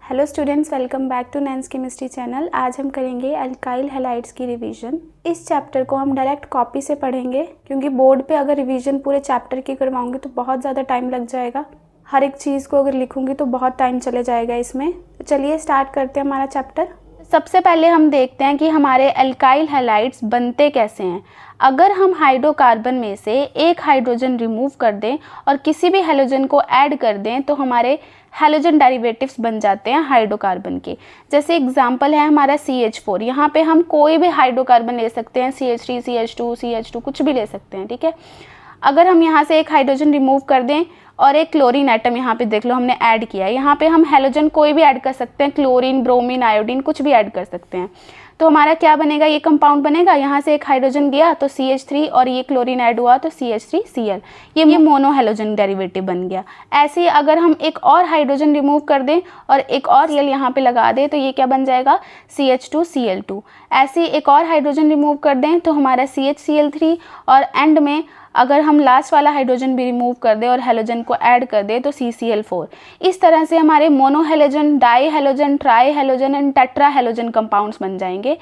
Hello students, welcome back to नैन्स chemistry channel. आज हम करेंगे अल्काइल हैलाइड्स की रिवीजन। इस चैप्टर को हम डायरेक्ट कॉपी से पढ़ेंगे क्योंकि बोर्ड पे अगर रिवीजन पूरे चैप्टर की करवाऊंगी तो बहुत ज़्यादा टाइम लग जाएगा। हर एक चीज़ को अगर लिखूंगी तो बहुत टाइम चले जाएगा इसमें। तो चलिए स्टार्ट करते हैं हमारा चैप्टर। सबसे पहले हम देखते हैं कि हमारे अल्काइल हैलाइड्स बनते कैसे हैं। अगर हम हाइड्रोकार्बन में से एक हाइड्रोजन रिमूव कर दें और किसी भी हैलोजन को ऐड कर दें तो हमारे हैलोजन डेरिवेटिव्स बन जाते हैं हाइड्रोकार्बन के। जैसे एग्जांपल है हमारा CH4। यहाँ पे हम कोई भी हाइड्रोकार्बन ले सकते हैं, CH3, CH2, CH2 कुछ भी ले सकते हैं, ठीक है। अगर हम यहाँ से एक हाइड्रोजन रिमूव कर दें और एक क्लोरीन एटम यहाँ पे देख लो हमने ऐड किया है, यहाँ पे हम हैलोजन कोई भी ऐड कर सकते हैं, क्लोरीन, ब्रोमीन, आयोडीन कुछ भी ऐड कर सकते हैं। तो हमारा क्या बनेगा, ये कंपाउंड बनेगा। यहाँ से एक हाइड्रोजन गया तो CH3 और ये क्लोरीन ऐड हुआ तो CH3Cl, ये मोनो हैलोजन डेरिवेटिव बन गया। ऐसे ही अगर हम एक और हाइड्रोजन रिमूव कर दें और एक और Cl यहाँ पे लगा दें तो ये क्या बन जाएगा, CH2Cl2। ऐसे ही एक और हाइड्रोजन रिमूव कर दें तो हमारा CHCl3 और एंड में अगर हम लास्ट वाला हाइड्रोजन भी रिमूव कर दें और हैलोजन को ऐड कर दें तो CCl4। इस तरह से हमारे mono halogen, di halogen, tri halogen and tetra halogen compounds बन जाएंगे,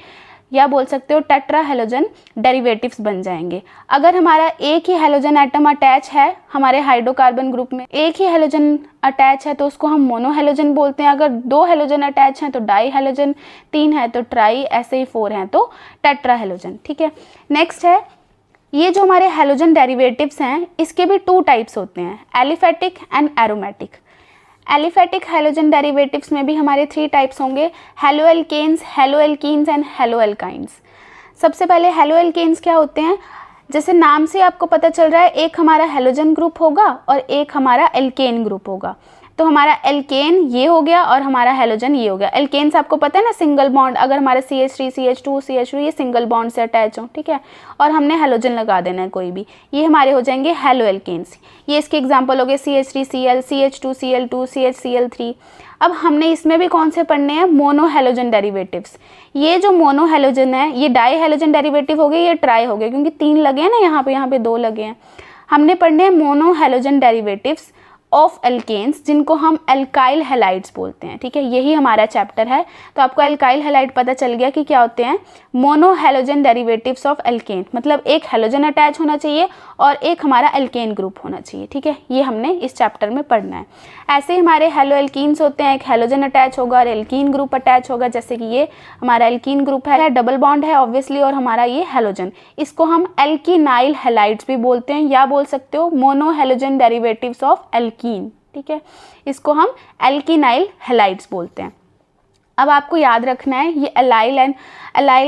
या बोल सकते हो टेट्रा हैलोजन डेरिवेटिव्स बन जाएंगे। अगर हमारा एक ही हैलोजन एटम अटैच है हमारे हाइड्रोकार्बन ग्रुप में, एक ही हैलोजन अटैच है तो उसको हम मोनो हैलोजन बोलते हैं। अगर दो हैलोजन अटैच हैं तो डाई हैलोजन, 3 है तो ट्राई, ऐसे ही 4 हैं तो टेट्रा हैलोजन, ठीक है। नेक्स्ट है, ये जो हमारे हैलोजन डेरिवेटिव्स हैं इसके भी 2 टाइप्स होते हैं, aliphatic and aromatic. Aliphatic halogen derivatives में भी हमारे 3 टाइप्स होंगे, हेलोएल्केन्स, हेलोएल्कीन्स एंड हेलोएल्काइन्स। सबसे पहले हेलोएल्केन्स क्या होते हैं, जैसे नाम से आपको पता चल रहा है एक हमारा हैलोजन ग्रुप होगा और एक हमारा एल्केन ग्रुप होगा। तो हमारा एल्केन ये हो गया और हमारा हैलोजन ये हो गया। एल्केन्स आपको पता है ना, सिंगल बॉन्ड, अगर हमारे CH3, CH2, CH2 ये सिंगल बॉन्ड से अटैच हो, ठीक है, और हमने हैलोजन लगा देना है कोई भी, ये हमारे हो जाएंगे हेलोएल्केन्स। ये इसके एग्जांपल हो गए CH3Cl, CH2Cl2, CHCl3। अब हमने इसमें भी कौन से पढ़ने हैं, मोनो हैलोजन डेरिवेटिव्स। ये जो मोनो हैलोजन है ये डाई हैलोजन डेरिवेटिव हो गए, ये ट्राई हो गए, क्योंकि 3 लगे हैं ना, यहाँ पे 2 लगे हैं। हमने पढ़ने हैं mono halogen derivatives of alkanes, जिनको हम अल्काइल हैलाइड्स बोलते हैं, ठीक है। यही हमारा चैप्टर है। तो आपको अल्काइल हैलाइड पता चल गया कि क्या होते हैं, mono halogen derivatives of alkene, मतलब एक हैलोजन अटैच होना चाहिए और एक हमारा एल्केन ग्रुप होना चाहिए, ठीक है। ये हमने इस चैप्टर में पढ़ना है। ऐसे ही हमारे हेलोएल्कीन्स होते हैं, एक हैलोजन अटैच होगा और एल्कीन ग्रुप अटैच होगा, जैसे कि ये हमारा एल्कीन ग्रुप है, डबल बॉन्ड है ऑब्वियसली, और हमारा ये हैलोजन, इसको हम एल्कीनाइल हैलाइड्स भी बोलते हैं, या बोल सकते हो mono halogen derivatives of alkene, ठीक है। इसको हम एल्कीनाइल हैलाइड्स बोलते हैं। अब आपको याद रखना है ये एलाइल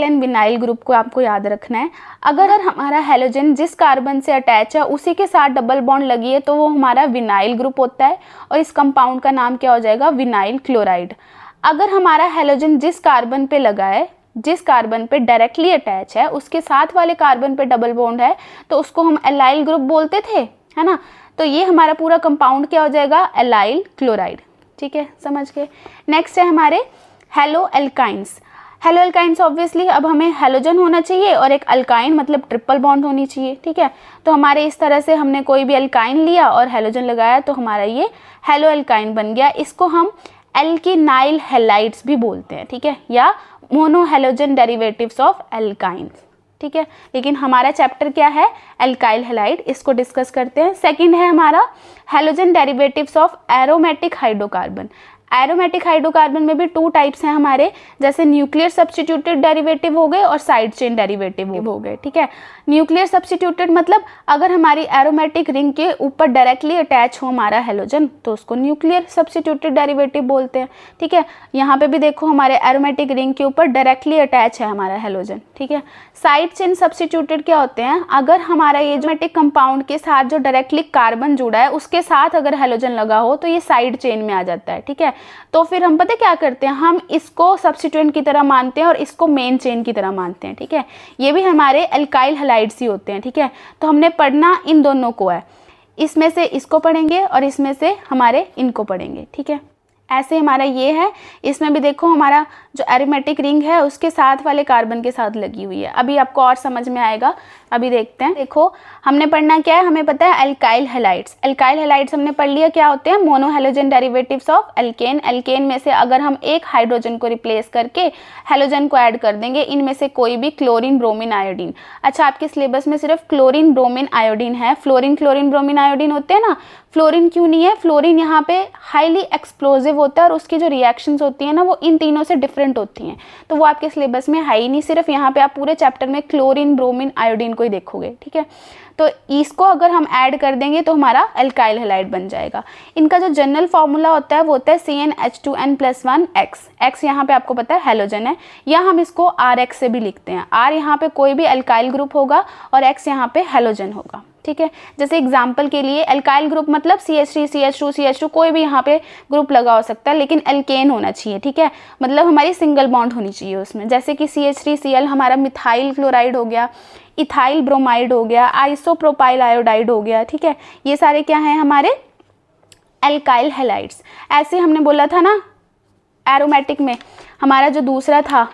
एंड विनाइल ग्रुप को आपको याद रखना है। अगर हमारा हैलोजन जिस कार्बन से अटैच है उसी के साथ डबल बॉन्ड लगी है तो वो हमारा विनाइल ग्रुप होता है और इस कंपाउंड का नाम क्या हो जाएगा, विनाइल क्लोराइड। अगर हमारा हैलोजन जिस कार्बन पे लगा है, जिस कार्बन पे डायरेक्टली अटैच है, उसके साथ वाले कार्बन पे डबल बॉन्ड है तो उसको हम एलाइल ग्रुप बोलते थे, है ना। तो ये हमारा पूरा कंपाउंड क्या हो जाएगा, एलाइल क्लोराइड, ठीक है, समझ गए। नेक्स्ट है हमारे हेलोएल्काइन्स। हेलोएल्काइन्स ऑब्वियसली अब हमें हैलोजन होना चाहिए और एक अल्काइन मतलब ट्रिपल बॉन्ड होनी चाहिए, ठीक है। तो हमारे इस तरह से हमने कोई भी अल्काइन लिया और हैलोजन लगाया तो हमारा ये हेलोएल्काइन बन गया। इसको हम एल्कीनाइल हैलाइड्स भी बोलते हैं, ठीक है, या mono halogen derivatives of alkynes, ठीक है। लेकिन हमारा चैप्टर क्या है, अल्काइल हैलाइड, इसको डिस्कस करते हैं। सेकंड है हमारा halogen derivatives of aromatic hydrocarbon. Aromatic hydrocarbon में भी 2 टाइप्स हैं हमारे, जैसे न्यूक्लियर सब्स्टिट्यूटेड डेरिवेटिव हो गए और साइड चेन डेरिवेटिव हो गए, ठीक है। न्यूक्लियर सब्स्टिट्यूटेड मतलब अगर हमारी एरोमेटिक रिंग के ऊपर डायरेक्टली अटैच हो हमारा हैलोजन तो उसको न्यूक्लियर सब्स्टिट्यूटेड डेरिवेटिव बोलते हैं, ठीक है। यहाँ पे भी देखो हमारे एरोमेटिक रिंग के ऊपर डायरेक्टली अटैच है हमारा हैलोजन, ठीक है। साइड चेन सब्स्टिट्यूटेड क्या होते हैं, अगर हमारा ये एरोमेटिक कंपाउंड के साथ जो डायरेक्टली कार्बन जुड़ा है उसके साथ अगर हैलोजन लगा हो तो ये साइड चेन में आ जाता है, ठीक है। तो फिर हम पता क्या करते हैं, हम इसको सब्स्टिट्यूएंट की तरह मानते हैं और इसको मेन चेन की तरह मानते हैं, ठीक है। ये भी हमारे अल्काइल हैलाइड्स ही होते हैं, ठीक है। तो हमने पढ़ना इन दोनों को है, इसमें से इसको पढ़ेंगे और इसमें से हमारे इनको पढ़ेंगे, ठीक है। ऐसे हमारा ये है, इसमें भी देखो हमारा जो एरोमेटिक रिंग है उसके साथ वाले कार्बन के साथ लगी हुई है। अभी आपको और समझ में आएगा, अभी देखते हैं। देखो हमने पढ़ना क्या है, हमें पता है अल्काइल हैलाइड्स। अल्काइल हैलाइड्स हमने पढ़ लिया क्या होते हैं, मोनोहैलोजन डेरिवेटिव्स ऑफ एल्केन। एल्केन में से अगर हम एक हाइड्रोजन को रिप्लेस करके हैलोजन को ऐड कर देंगे, इनमें से कोई भी क्लोरीन, ब्रोमीन, आयोडीन। अच्छा, आपके सिलेबस में सिर्फ क्लोरीन, ब्रोमीन, आयोडीन है। फ्लोरीन, क्लोरीन, ब्रोमीन, आयोडीन होते हैं ना, फ्लोरीन क्यों नहीं है? फ्लोरीन यहाँ पे हाईली एक्सप्लोजिव होता है और उसकी जो रिएक्शंस होती हैं ना वो इन तीनों से डिफरेंट होती हैं, तो वो आपके सिलेबस में है ही नहीं। सिर्फ यहाँ पे आप पूरे चैप्टर में क्लोरीन, ब्रोमीन, आयोडीन को ही देखोगे, ठीक है। तो इसको अगर हम ऐड कर देंगे तो हमारा अल्काइल हैलाइड बन जाएगा। इनका जो जनरल फॉर्मूला होता है वो होता है CnH2n+1 X। X यहाँ पे आपको पता है हैलोजन है, या हम इसको RX से भी लिखते हैं। R यहाँ पे कोई भी अल्काइल ग्रुप होगा और X यहाँ पे हैलोजन होगा, ठीक है। जैसे एग्जाम्पल के लिए अल्काइल ग्रुप मतलब CH3, CH2, CH2 कोई भी यहाँ पे ग्रुप लगा हो सकता है, लेकिन एल्केन होना चाहिए, ठीक है। मतलब हमारी सिंगल बॉन्ड होनी चाहिए उसमें। जैसे कि CH3Cl हमारा मिथाइल क्लोराइड हो गया, इथाइल ब्रोमाइड हो गया, आइसोप्रोपाइल आयोडाइड हो गया, ठीक है। ये सारे क्या हैं हमारे अल्काइल हैलाइड्स। ऐसे हमने बोला था ना एरोमेटिक में, हमारा जो दूसरा था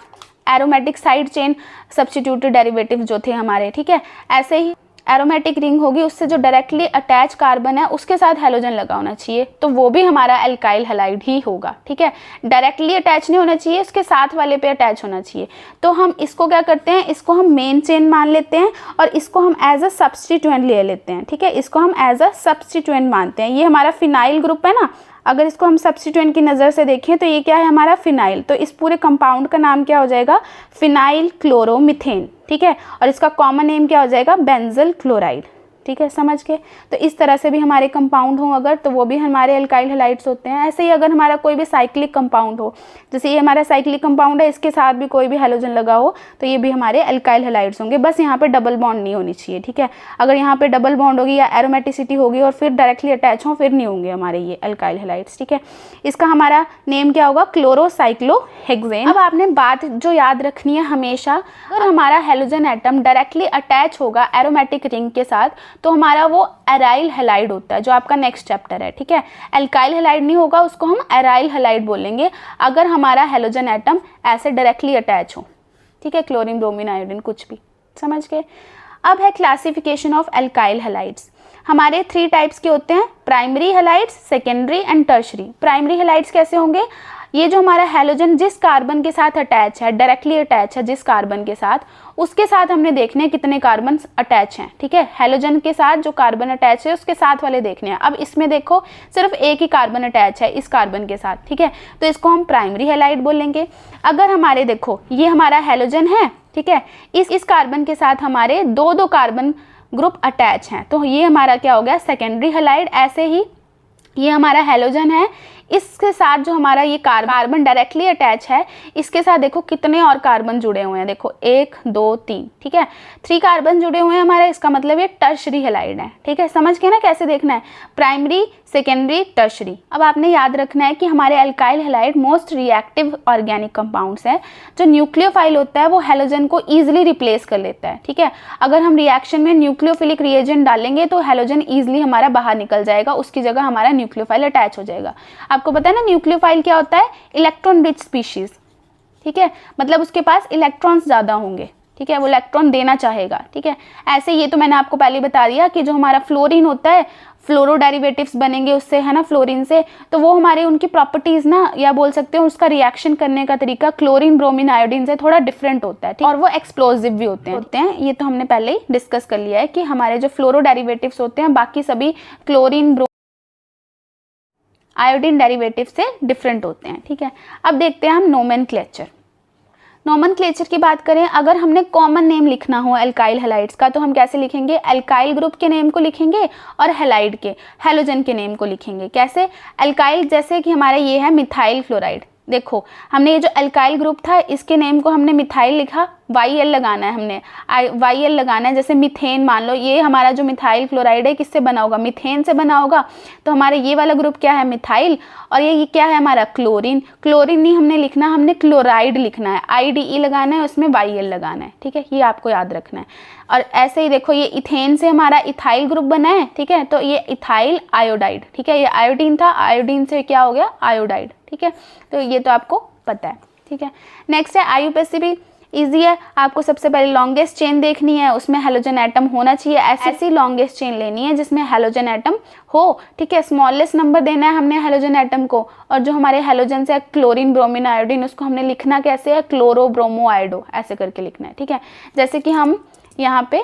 aromatic side chain substituted derivative जो थे हमारे, ठीक है। ऐसे ही एरोमेटिक रिंग होगी, उससे जो डायरेक्टली अटैच कार्बन है उसके साथ हैलोजन लगा होना चाहिए, तो वो भी हमारा अल्काइल हैलाइड ही होगा, ठीक है। डायरेक्टली अटैच नहीं होना चाहिए, उसके साथ वाले पे अटैच होना चाहिए। तो हम इसको क्या करते हैं, इसको हम मेन चेन मान लेते हैं और इसको हम एज अ सब्स्टिट्यूएंट ले लेते हैं, ठीक है। इसको हम एज अ सब्स्टिट्यूएंट मानते हैं। ये हमारा फिनाइल ग्रुप है ना, अगर इसको हम सब्स्टिट्यूएंट की नज़र से देखें तो ये क्या है हमारा फिनाइल। तो इस पूरे कंपाउंड का नाम क्या हो जाएगा, फिनाइल क्लोरोमीथेन, ठीक है। और इसका कॉमन नेम क्या हो जाएगा, बेंजल क्लोराइड, ठीक है, समझ के। तो इस तरह से भी हमारे कंपाउंड हो अगर, तो वो भी हमारे अल्काइल हैलाइड्स होते हैं। ऐसे ही अगर हमारा कोई भी साइक्लिक कंपाउंड हो, जैसे ये हमारा साइक्लिक कंपाउंड है, इसके साथ भी कोई भी हैलोजन लगा हो तो ये भी हमारे अल्काइल हैलाइड्स होंगे। बस यहाँ पे डबल बॉन्ड नहीं होनी चाहिए, ठीक है। अगर यहाँ पे डबल बॉन्ड होगी या एरोमेटिसिटी होगी और फिर डायरेक्टली अटैच हो, फिर नहीं होंगे हमारे ये अल्काइल हैलाइड्स, ठीक है। इसका हमारा नेम क्या होगा, क्लोरोसाइक्लोहेक्सेन। अब आपने बात जो याद रखनी है हमेशा, अगर हमारा हैलोजन एटम डायरेक्टली अटैच होगा एरोमेटिक रिंग के साथ तो हमारा वो एराइल हैलाइड होता है, जो आपका नेक्स्ट चैप्टर है, ठीक है। अल्काइल हैलाइड नहीं होगा, उसको हम एराइल हैलाइड बोलेंगे अगर हमारा हैलोजन एटम ऐसे डायरेक्टली अटैच हो, ठीक है। क्लोरीन, ब्रोमीन, आयोडीन कुछ भी, समझ गए। अब है क्लासिफिकेशन ऑफ अल्काइल हैलाइड्स। हमारे 3 टाइप्स के होते हैं, primary halides, secondary and tertiary. Primary halides कैसे होंगे, ये जो हमारा हैलोजन जिस कार्बन के साथ अटैच है, डायरेक्टली अटैच है जिस कार्बन के साथ, उसके साथ हमने देखने कितने कार्बन अटैच हैं, ठीक है। हैलोजन के साथ जो कार्बन अटैच है उसके साथ वाले देखने हैं। अब इसमें देखो सिर्फ एक ही कार्बन अटैच है इस कार्बन के साथ, ठीक है, तो इसको हम प्राइमरी हैलाइड बोलेंगे। अगर हमारे देखो ये हमारा हैलोजन है, ठीक है, इस कार्बन के साथ हमारे दो कार्बन ग्रुप अटैच हैं, तो ये हमारा क्या हो गया, सेकेंडरी हैलाइड। ऐसे ही ये हमारा हैलोजन है, इसके साथ जो हमारा ये कार्बन डायरेक्टली अटैच है, इसके साथ देखो कितने और कार्बन जुड़े हुए हैं, देखो 1 2 3, ठीक है, 3 कार्बन जुड़े हुए हैं हमारे, इसका मतलब ये टर्शरी हैलाइड है, ठीक है। समझ के ना कैसे देखना है, प्राइमरी, सेकेंडरी, टर्शरी। अब आपने याद रखना है कि हमारे alkyl halide most reactive organic compounds है। जो न्यूक्लियोफाइल होता है वो हैलोजन को ईजिली रिप्लेस कर लेता है, ठीक है। अगर हम रिएक्शन में न्यूक्लियोफिलिक रिएजेंट डालेंगे तो हैलोजन ईजिली हमारा बाहर निकल जाएगा, उसकी जगह हमारा न्यूक्लियोफाइल अटैच हो जाएगा। आपको पता है ना न्यूक्लियोफाइल क्या होता है, इलेक्ट्रॉन रिच स्पीशीज, ठीक है, मतलब उसके पास इलेक्ट्रॉन्स ज़्यादा होंगे, ठीक है, वो इलेक्ट्रॉन देना चाहेगा, ठीक है। ऐसे ये तो मैंने आपको पहले बता दिया कि जो हमारा फ्लोरीन होता है, फ्लोरो डेरिवेटिव्स बनेंगे उससे, है ना, फ्लोरीन से, तो वो हमारे उनकी प्रॉपर्टीज ना, या बोल सकते हैं उसका रिएक्शन करने का तरीका क्लोरीन, ब्रोमीन, आयोडीन से थोड़ा डिफरेंट होता है, और वो एक्सप्लोजिव भी होते हैं। ये तो हमने पहले ही डिस्कस कर लिया है कि हमारे जो फ्लोरो डेरिवेटिव्स होते हैं बाकी सभी क्लोरीन, आयोडीन डेरिवेटिव से डिफरेंट होते हैं, ठीक है। अब देखते हैं हम नोमेनक्लेचर। नोमेनक्लेचर की बात करें, अगर हमने कॉमन नेम लिखना हो अल्काइल हैलाइड्स का तो हम कैसे लिखेंगे, अल्काइल ग्रुप के नेम को लिखेंगे और हैलाइड के, हैलोजन के नेम को लिखेंगे। कैसे, अल्काइल जैसे कि हमारा ये है मिथाइल क्लोराइड, देखो हमने ये जो अल्काइल ग्रुप था इसके नेम को हमने मिथाइल लिखा, YL लगाना है हमने, YL लगाना है। जैसे मिथेन मान लो, ये हमारा जो मिथाइल क्लोराइड है किससे बना होगा, मिथेन से बना होगा, तो हमारे ये वाला ग्रुप क्या है, मिथाइल, और ये क्या है हमारा क्लोरीन। क्लोरीन नहीं हमने लिखना, हमने क्लोराइड लिखना है, IDE लगाना है, उसमें YL लगाना है, ठीक है, ये आपको याद रखना है। और ऐसे ही देखो ये इथेन से हमारा इथाइल ग्रुप बना है, ठीक है, तो ये इथाइल आयोडाइड, ठीक है, ये आयोडीन था, आयोडीन से क्या हो गया, आयोडाइड, ठीक है, तो ये तो आपको पता है, ठीक है। नेक्स्ट है IUPAC भी इजी है। आपको सबसे पहले लॉन्गेस्ट चेन देखनी है, उसमें हेलोजन एटम होना चाहिए, ऐसी लॉन्गेस्ट चेन लेनी है जिसमें हेलोजन एटम हो, ठीक है। स्मॉलेस्ट नंबर देना है हमने हेलोजन एटम को, और जो हमारे हेलोजन से क्लोरीन, ब्रोमीन, आयोडीन, उसको हमने लिखना कैसे है, क्लोरो ब्रोमो आयोडो, ऐसे करके लिखना है, ठीक है। जैसे कि हम यहाँ पे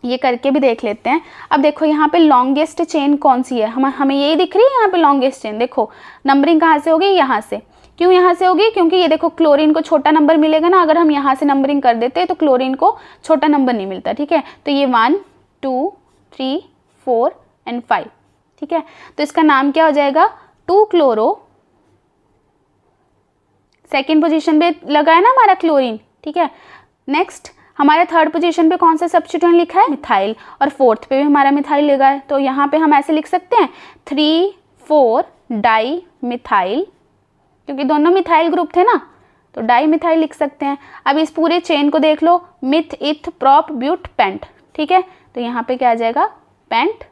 ये करके भी देख लेते हैं। अब देखो यहाँ पे लॉन्गेस्ट चेन कौन सी है, हमें यही दिख रही है यहाँ पे लॉन्गेस्ट चेन। देखो नंबरिंग कहाँ से होगी, यहाँ से। क्यों यहाँ से होगी, क्योंकि ये देखो क्लोरीन को छोटा नंबर मिलेगा ना, अगर हम यहाँ से नंबरिंग कर देते तो क्लोरीन को छोटा नंबर नहीं मिलता, ठीक है। तो ये 1 2 3 4 एंड 5, ठीक है। तो इसका नाम क्या हो जाएगा, 2 क्लोरो, सेकेंड पोजीशन पे लगा है ना हमारा क्लोरीन, ठीक है। नेक्स्ट हमारे थर्ड पोजीशन पे कौन सा सब्स्टिट्यूएंट लिखा है, मिथाइल, और फोर्थ पे भी हमारा मिथाइल लगा है। तो यहाँ पे हम ऐसे लिख सकते हैं 3 4 डाई मिथाइल, क्योंकि दोनों मिथाइल ग्रुप थे ना, तो डाई मिथाइल लिख सकते हैं। अब इस पूरे चेन को देख लो, meth eth prop but pent, ठीक है। तो यहाँ पे क्या आ जाएगा, पेंट,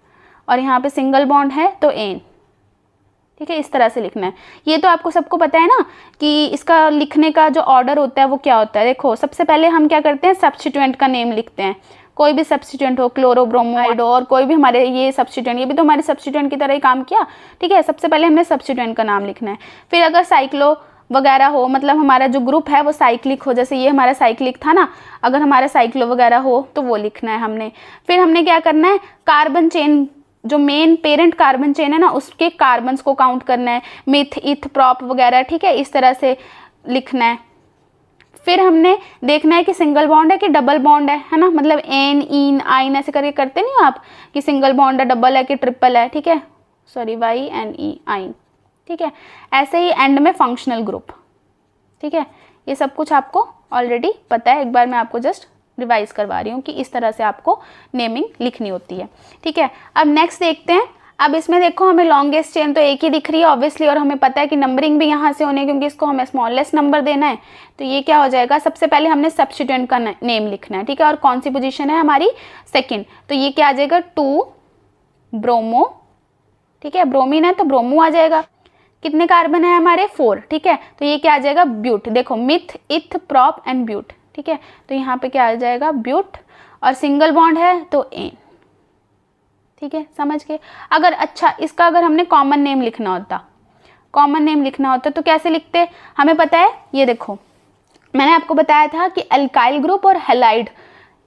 और यहाँ पे सिंगल बॉन्ड है तो एन, ठीक है। इस तरह से लिखना है। ये तो आपको सबको पता है ना कि इसका लिखने का जो ऑर्डर होता है वो क्या होता है। देखो सबसे पहले हम क्या करते हैं, सब्स्टिट्यूएंट का नेम लिखते हैं। कोई भी सब्स्टिट्यूएंट हो, क्लोरो, ब्रोमो, आयोडो, और कोई भी हमारे ये सब्स्टिट्यूएंट, ये भी तो हमारे सब्स्टिट्यूएंट की तरह ही काम किया, ठीक है। सबसे पहले हमने सब्स्टिट्यूएंट का नाम लिखना है। फिर अगर साइक्लो वगैरह हो, मतलब हमारा जो ग्रुप है वो साइक्लिक हो, जैसे ये हमारा साइक्लिक था ना, अगर हमारा साइक्लो वगैरह हो तो वो लिखना है हमने। फिर हमने क्या करना है, कार्बन चेन, जो मेन पेरेंट कार्बन चेन है ना, उसके कार्बन्स को काउंट करना है, मिथ इथ प्रॉप वगैरह, ठीक है। इस तरह से लिखना है। फिर हमने देखना है कि सिंगल बॉन्ड है कि डबल बॉन्ड है ना, मतलब एन इन आइन ऐसे करके करते नहीं आप कि सिंगल बॉन्ड है, डबल है कि ट्रिपल है, ठीक है। सॉरी, वाई एन ई आइन, ठीक है। ऐसे ही एंड में फंक्शनल ग्रुप, ठीक है। ये सब कुछ आपको ऑलरेडी पता है, एक बार मैं आपको जस्ट रिवाइज करवा रही हूँ कि इस तरह से आपको नेमिंग लिखनी होती है, ठीक है। अब नेक्स्ट देखते हैं। अब इसमें देखो हमें लॉन्गेस्ट चेन तो एक ही दिख रही है ऑब्वियसली, और हमें पता है कि नंबरिंग भी यहाँ से होने, क्योंकि इसको हमें स्मॉलेस्ट नंबर देना है। तो ये क्या हो जाएगा, सबसे पहले हमने सब्स्टिट्यूएंट का नेम लिखना है, ठीक है। और कौन सी पोजीशन है हमारी, सेकेंड। तो ये क्या आ जाएगा, 2 ब्रोमो, ठीक है। ब्रोमीन है तो ब्रोमो आ जाएगा। कितने कार्बन है हमारे, 4, ठीक है। तो ये क्या आ जाएगा, ब्यूट। देखो मिथ इथ प्रॉप एंड ब्यूट, ठीक है। तो यहाँ पे क्या आ जाएगा, ब्यूट, और सिंगल बॉन्ड है तो एन, ठीक है। समझ के अगर अच्छा इसका अगर हमने कॉमन नेम लिखना होता तो कैसे लिखते, हमें पता है। ये देखो मैंने आपको बताया था कि एल्काइल ग्रुप और हेलाइड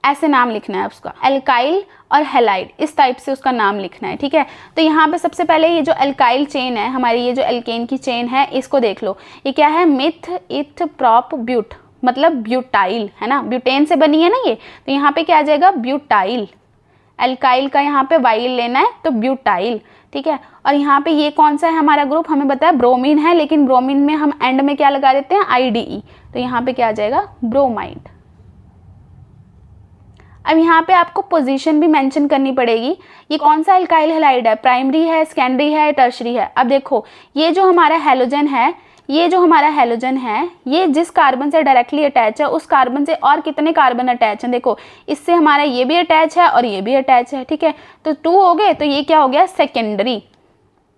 ऐसे नाम लिखना है उसका, एल्काइल और हेलाइड, इस टाइप से उसका नाम लिखना है, ठीक है। तो यहाँ पे सबसे पहले ये जो एल्काइल चेन है हमारी, ये जो एल्केन की चेन है, इसको देख लो। ये क्या है, मिथ इथ प्रॉप ब्यूट, मतलब ब्यूटाइल है ना, ब्यूटेन से बनी है ना ये। तो यहाँ पे क्या आ जाएगा, ब्यूटाइल। एल्काइल का यहाँ पे वाइल लेना है तो ब्यूटाइल, ठीक है। और यहाँ पे ये कौन सा है हमारा ग्रुप, हमें बताया ब्रोमीन है, लेकिन ब्रोमीन में हम एंड में क्या लगा देते हैं, आईडीई। तो यहाँ पे क्या आ जाएगा, ब्रोमाइड। अब यहाँ पे आपको पोजीशन भी मेंशन करनी पड़ेगी। ये कौन सा एल्काइल हैलाइड है, प्राइमरी है, सेकेंडरी है, टर्शरी है। अब देखो ये जो हमारा हैलोजन है, ये जिस कार्बन से डायरेक्टली अटैच है, उस कार्बन से और कितने कार्बन अटैच हैं, देखो इससे हमारा ये भी अटैच है और ये भी अटैच है, ठीक है। तो 2 हो गए, तो ये क्या हो गया, सेकेंडरी।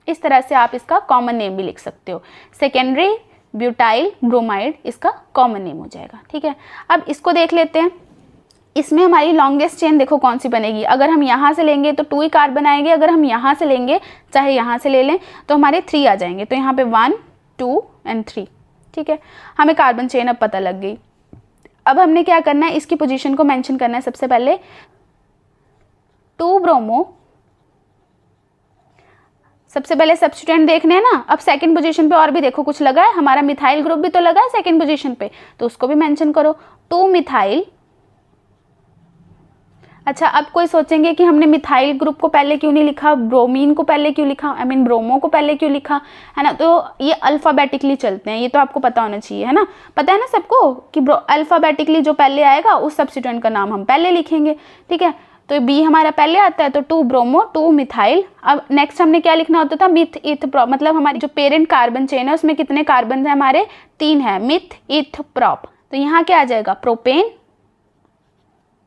इस तरह से आप इसका कॉमन नेम भी लिख सकते हो, सेकेंडरी ब्यूटाइल ब्रोमाइड, इसका कॉमन नेम हो जाएगा, ठीक है। अब इसको देख लेते हैं। इसमें हमारी लॉन्गेस्ट चेन देखो कौन सी बनेगी, अगर हम यहाँ से लेंगे तो 2 ही कार्बन आएंगे, अगर हम यहाँ से लेंगे, चाहे यहाँ से ले लें, तो हमारे 3 आ जाएंगे। तो यहाँ पे 1 2 एंड 3, ठीक है। हमें कार्बन चेन अब पता लग गई। अब हमने क्या करना है, इसकी पोजीशन को मेंशन करना है। सबसे पहले 2 ब्रोमो, सबसे पहले सब्स्टिट्यूएंट देखने हैं ना। अब सेकंड पोजीशन पे और भी देखो कुछ लगा है, हमारा मिथाइल ग्रुप भी तो लगा है सेकंड पोजीशन पे, तो उसको भी मेंशन करो, 2 मिथाइल। अच्छा, अब कोई सोचेंगे कि हमने मिथाइल ग्रुप को पहले क्यों नहीं लिखा, ब्रोमीन को पहले क्यों लिखा, आई मीन ब्रोमो को पहले क्यों लिखा, है ना। तो ये अल्फ़ाबेटिकली चलते हैं, ये तो आपको पता होना चाहिए, है ना। पता है ना सबको कि अल्फ़ाबेटिकली जो पहले आएगा उस सब्स्टिट्यूएंट का नाम हम पहले लिखेंगे, ठीक है। तो बी हमारा पहले आता है, तो 2 ब्रोमो 2 मिथाइल। अब नेक्स्ट हमने क्या लिखना होता था, मिथ इथ प्रॉप, मतलब हमारी जो पेरेंट कार्बन चेन है उसमें कितने कार्बन है हमारे, 3 है, मिथ इथ प्रॉप। तो यहाँ क्या आ जाएगा, प्रोपेन,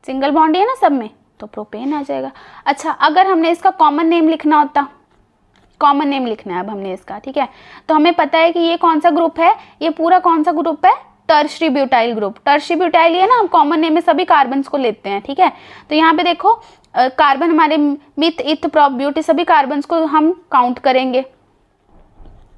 सिंगल बॉन्ड है ना सब में, तो प्रोपेन आ जाएगा। अच्छा, अगर हमने इसका कॉमन नेम लिखना होता, लिखना है अब हमने इसका, ठीक है। तो हमें पता है कि ये कौन सा ग्रुप है, ये पूरा कौन सा ग्रुप है, tertiary butyl group. Tertiary butyl ये ना हम कॉमन नेम में सभी कार्बन्स को लेते हैं, ठीक है। तो यहाँ पे देखो कार्बन हमारे मिथ, इथ, प्रोप, ब्यूट सभी कार्बन्स को हम काउंट करेंगे,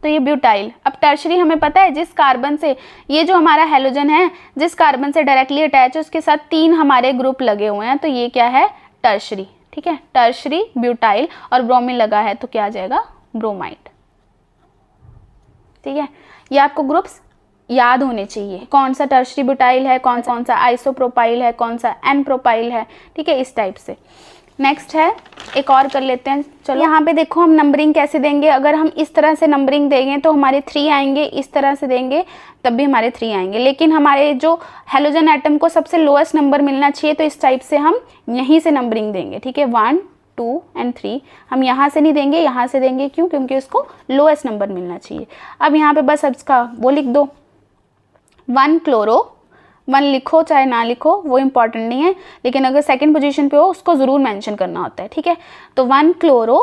तो ये ब्यूटाइल। अब टर्शरी हमें पता है जिस कार्बन से, ये जो हमारा हेलोजन है जिस कार्बन से डायरेक्टली अटैच है उसके साथ 3 हमारे ग्रुप लगे हुए हैं, तो ये क्या है, टर्शरी, ठीक है। टर्शरी ब्यूटाइल और ब्रोमीन लगा है तो क्या आ जाएगा, ब्रोमाइड, ठीक है। ये आपको ग्रुप्स याद होने चाहिए, कौन सा टर्शरी ब्यूटाइल है, कौन सा आइसोप्रोपाइल है, कौन सा एन प्रोपाइल है, ठीक है, इस टाइप से। नेक्स्ट है, एक और कर लेते हैं। चलो यहाँ पे देखो हम नंबरिंग कैसे देंगे। अगर हम इस तरह से नंबरिंग देंगे तो हमारे 3 आएंगे, इस तरह से देंगे तब भी हमारे 3 आएंगे, लेकिन हमारे जो हेलोजन एटम को सबसे लोएस्ट नंबर मिलना चाहिए, तो इस टाइप से हम यहीं से नंबरिंग देंगे, ठीक है। 1, 2 एंड 3 हम यहाँ से नहीं देंगे, यहाँ से देंगे। क्यों? क्योंकि उसको लोएस्ट नंबर मिलना चाहिए। अब यहाँ पे बस इसका वो लिख दो, 1 क्लोरो, 1 लिखो चाहे ना लिखो वो इम्पॉर्टेंट नहीं है, लेकिन अगर सेकंड पोजीशन पे हो उसको ज़रूर मेंशन करना होता है, ठीक है। तो 1 क्लोरो।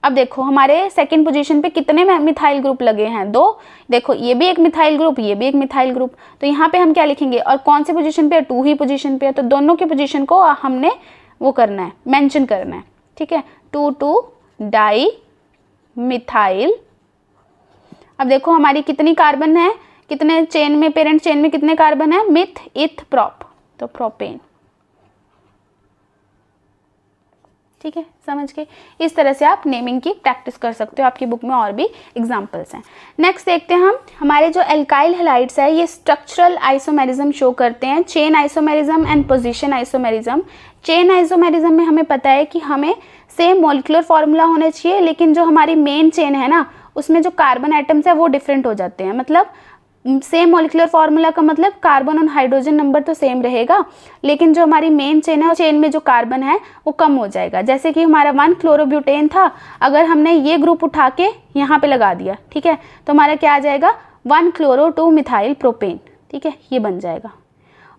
अब देखो हमारे सेकंड पोजीशन पे कितने मिथाइल ग्रुप लगे हैं, 2। देखो ये भी एक मिथाइल ग्रुप, ये भी एक मिथाइल ग्रुप, तो यहाँ पे हम क्या लिखेंगे, और कौन से पोजीशन पे है, 2 ही पोजीशन पे है, तो दोनों की पोजीशन को हमने वो करना है, मेंशन करना है, ठीक है। 2 डाई मिथाइल। अब देखो हमारी कितनी कार्बन है, कितने चेन में, पेरेंट चेन में कितने कार्बन है, मिथ, इथ, प्रोप, तो प्रोपेन, ठीक है। समझ के इस तरह से आप नेमिंग की प्रैक्टिस कर सकते हो, आपकी बुक में और भी एग्जांपल्स हैं। नेक्स्ट देखते हैं हम, हमारे जो एल्काइल हैलाइड्स है ये स्ट्रक्चरल आइसोमेरिज्म शो करते हैं, chain isomerism and position isomerism. Chain isomerism में हमें पता है कि हमें सेम मॉलिक्यूलर फॉर्मूला होने चाहिए, लेकिन जो हमारी मेन चेन है ना उसमें जो कार्बन एटम्स है वो डिफरेंट हो जाते हैं। मतलब सेम मॉलिक्यूलर फार्मूला का मतलब कार्बन और हाइड्रोजन नंबर तो सेम रहेगा, लेकिन जो हमारी मेन चेन है, चेन में जो कार्बन है वो कम हो जाएगा। जैसे कि हमारा 1 क्लोरोब्यूटेन था, अगर हमने ये ग्रुप उठा के यहाँ पे लगा दिया, ठीक है, तो हमारा क्या आ जाएगा, 1 क्लोरो 2 मिथाइल प्रोपेन, ठीक है, ये बन जाएगा।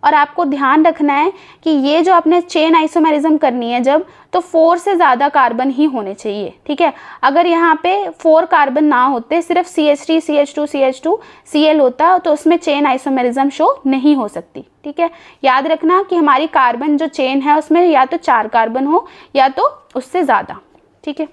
और आपको ध्यान रखना है कि ये जो आपने चेन आइसोमेरिज्म करनी है जब, तो 4 से ज़्यादा कार्बन ही होने चाहिए, ठीक है। अगर यहाँ पे 4 कार्बन ना होते, सिर्फ CH3 CH2 CH2 Cl होता, तो उसमें चेन आइसोमेरिज्म शो नहीं हो सकती, ठीक है। याद रखना कि हमारी कार्बन जो चेन है उसमें या तो 4 कार्बन हो या तो उससे ज़्यादा, ठीक है।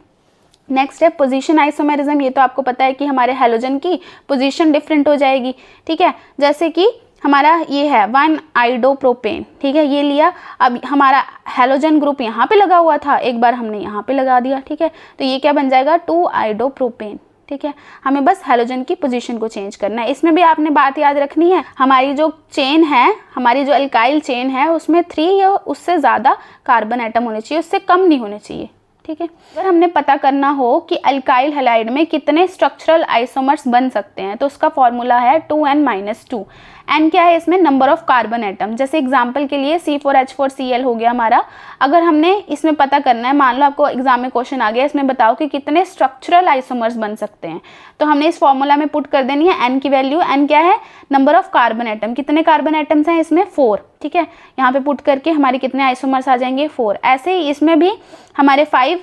नेक्स्ट है पोजीशन आइसोमेरिज्म। ये तो आपको पता है कि हमारे हेलोजन की पोजीशन डिफरेंट हो जाएगी, ठीक है। जैसे कि हमारा ये है 1 आइडोप्रोपेन, ठीक है, ये लिया। अब हमारा हेलोजन ग्रुप यहाँ पे लगा हुआ था, एक बार हमने यहाँ पे लगा दिया, ठीक है, तो ये क्या बन जाएगा, 2 आइडोप्रोपेन, ठीक है। हमें बस हेलोजन की पोजीशन को चेंज करना है। इसमें भी आपने बात याद रखनी है, हमारी जो चेन है, हमारी जो अल्काइल चेन है उसमें 3 या उससे ज़्यादा कार्बन एटम होने चाहिए, उससे कम नहीं होने चाहिए, ठीक है। अगर हमने पता करना हो कि अल्काइल हैलाइड में कितने स्ट्रक्चरल आइसोमर्स बन सकते हैं, तो उसका फॉर्मूला है 2n-2। n क्या है इसमें, नंबर ऑफ कार्बन एटम। जैसे एग्जांपल के लिए C4H4Cl हो गया हमारा, अगर हमने इसमें पता करना है, मान लो आपको एग्जाम में क्वेश्चन आ गया, इसमें बताओ कि कितने स्ट्रक्चरल आइसोमर्स बन सकते हैं, तो हमने इस फॉर्मूला में पुट कर देनी है n की वैल्यू। n क्या है, नंबर ऑफ कार्बन एटम, कितने कार्बन एटम्स हैं इसमें, 4, ठीक है। यहाँ पे पुट करके हमारे कितने आइसोमर्स आ जाएंगे, 4। ऐसे ही इसमें भी हमारे 5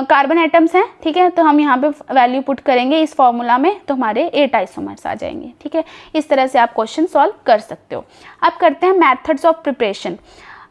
कार्बन एटम्स हैं, ठीक है, तो हम यहाँ पे वैल्यू पुट करेंगे इस फॉर्मूला में, तो हमारे 8 आइसोमर्स आ जाएंगे, ठीक है। इस तरह से आप क्वेश्चन सॉल्व कर सकते हो। अब करते हैं मेथड्स ऑफ प्रिपरेशन।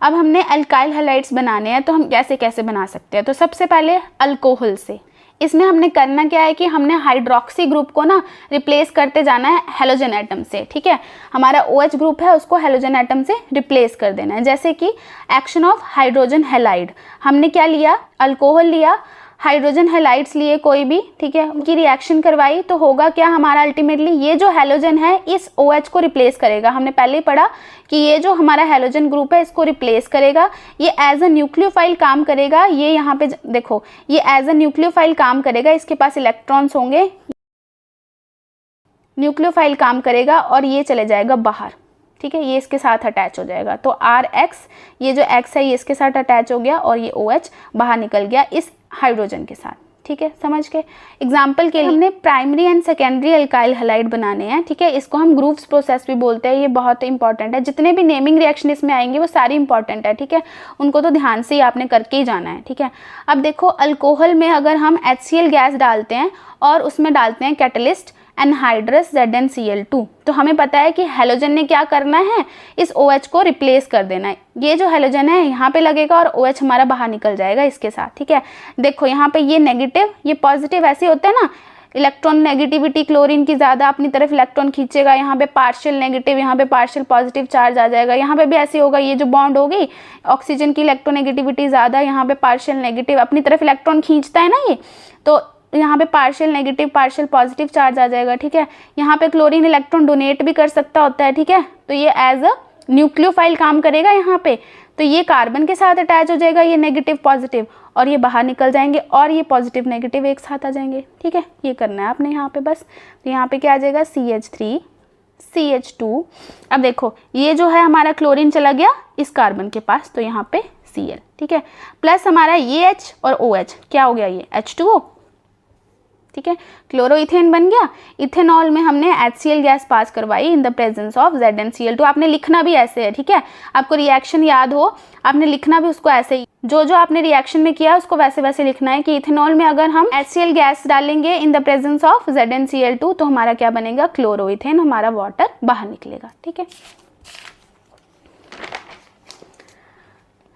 अब हमने अल्काइल हैलाइड्स बनाने हैं, तो हम कैसे कैसे बना सकते हैं, तो सबसे पहले अल्कोहल से। इसमें हमने करना क्या है कि हमने हाइड्रोक्सी ग्रुप को ना रिप्लेस करते जाना है हेलोजन एटम से, ठीक है। हमारा OH ग्रुप है उसको हेलोजन एटम से रिप्लेस कर देना है। जैसे कि एक्शन ऑफ हाइड्रोजन हैलाइड, हमने क्या लिया, अल्कोहल लिया, हाइड्रोजन हैलाइड्स लिए कोई भी, ठीक है, उनकी रिएक्शन करवाई, तो होगा क्या हमारा अल्टीमेटली ये जो हेलोजन है इस OH को रिप्लेस करेगा। हमने पहले ही पढ़ा कि ये जो हमारा हेलोजन ग्रुप है इसको रिप्लेस करेगा, ये एज अ न्यूक्लियोफाइल काम करेगा। ये यहाँ पे देखो, ये एज अ न्यूक्लियोफाइल काम करेगा, इसके पास इलेक्ट्रॉन्स होंगे, न्यूक्लियोफाइल काम करेगा और ये चले जाएगा बाहर, ठीक है, ये इसके साथ अटैच हो जाएगा। तो RX, ये जो X है ये इसके साथ अटैच हो गया और ये OH बाहर निकल गया इस हाइड्रोजन के साथ, ठीक है, समझ के। एग्जाम्पल के लिए हमने primary and secondary alkyl halide बनाने हैं, ठीक है, इसको हम ग्रूव्स प्रोसेस भी बोलते हैं। ये बहुत इंपॉर्टेंट है, जितने भी नेमिंग रिएक्शन इसमें आएंगे वो सारी इंपॉर्टेंट है, ठीक है, उनको तो ध्यान से ही आपने करके ही जाना है, ठीक है। अब देखो अल्कोहल में अगर हम HCl गैस डालते हैं और उसमें डालते हैं कैटलिस्ट एनहाइड्रस ZnCl2। तो हमें पता है कि हैलोजन ने क्या करना है, इस OH को रिप्लेस कर देना है। ये जो हैलोजन है यहाँ पे लगेगा और OH हमारा बाहर निकल जाएगा इसके साथ, ठीक है। देखो यहाँ पे ये नेगेटिव ये पॉजिटिव ऐसे होते हैं ना, इलेक्ट्रॉन नेगेटिविटी क्लोरीन की ज़्यादा अपनी तरफ इलेक्ट्रॉन खींचेगा, यहाँ पे पार्शियल नेगेटिव यहाँ पे पार्शियल पॉजिटिव चार्ज आ जाएगा। यहाँ पे भी ऐसे होगा, ये जो बॉन्ड होगी ऑक्सीजन की इलेक्ट्रोनेगेटिविटी ज़्यादा, यहाँ पे पार्शियल नेगेटिव अपनी तरफ इलेक्ट्रॉन खींचता है ना ये, तो यहाँ पे partial negative partial positive charge आ जाएगा, ठीक है। यहाँ पे क्लोरीन इलेक्ट्रॉन डोनेट भी कर सकता होता है, ठीक है। तो ये एज अ न्यूक्लियोफाइल काम करेगा यहाँ पे। तो ये कार्बन के साथ अटैच हो जाएगा, ये नेगेटिव पॉजिटिव, और ये बाहर निकल जाएंगे और ये पॉजिटिव नेगेटिव एक साथ आ जाएंगे, ठीक है। ये करना है आपने यहाँ पे बस। तो यहाँ पे क्या आ जाएगा CH3 CH2। अब देखो ये जो है हमारा क्लोरीन चला गया इस कार्बन के पास, तो यहाँ पे Cl, ठीक है, प्लस हमारा ये H और OH क्या हो गया, ये H2O, ठीक है। क्लोरोइथेन बन गया। इथेनॉल में हमने HCl गैस पास करवाई in the presence of ZnCl2। आपने लिखना भी ऐसे है, ठीक है। आपको रिएक्शन याद हो, आपने लिखना भी उसको ऐसे ही, जो आपने रिएक्शन में किया उसको वैसे वैसे लिखना है कि इथेनॉल में अगर हम HCl गैस डालेंगे in the presence of ZnCl2 तो हमारा क्या बनेगा, क्लोरोइथेन, हमारा वाटर बाहर निकलेगा, ठीक है।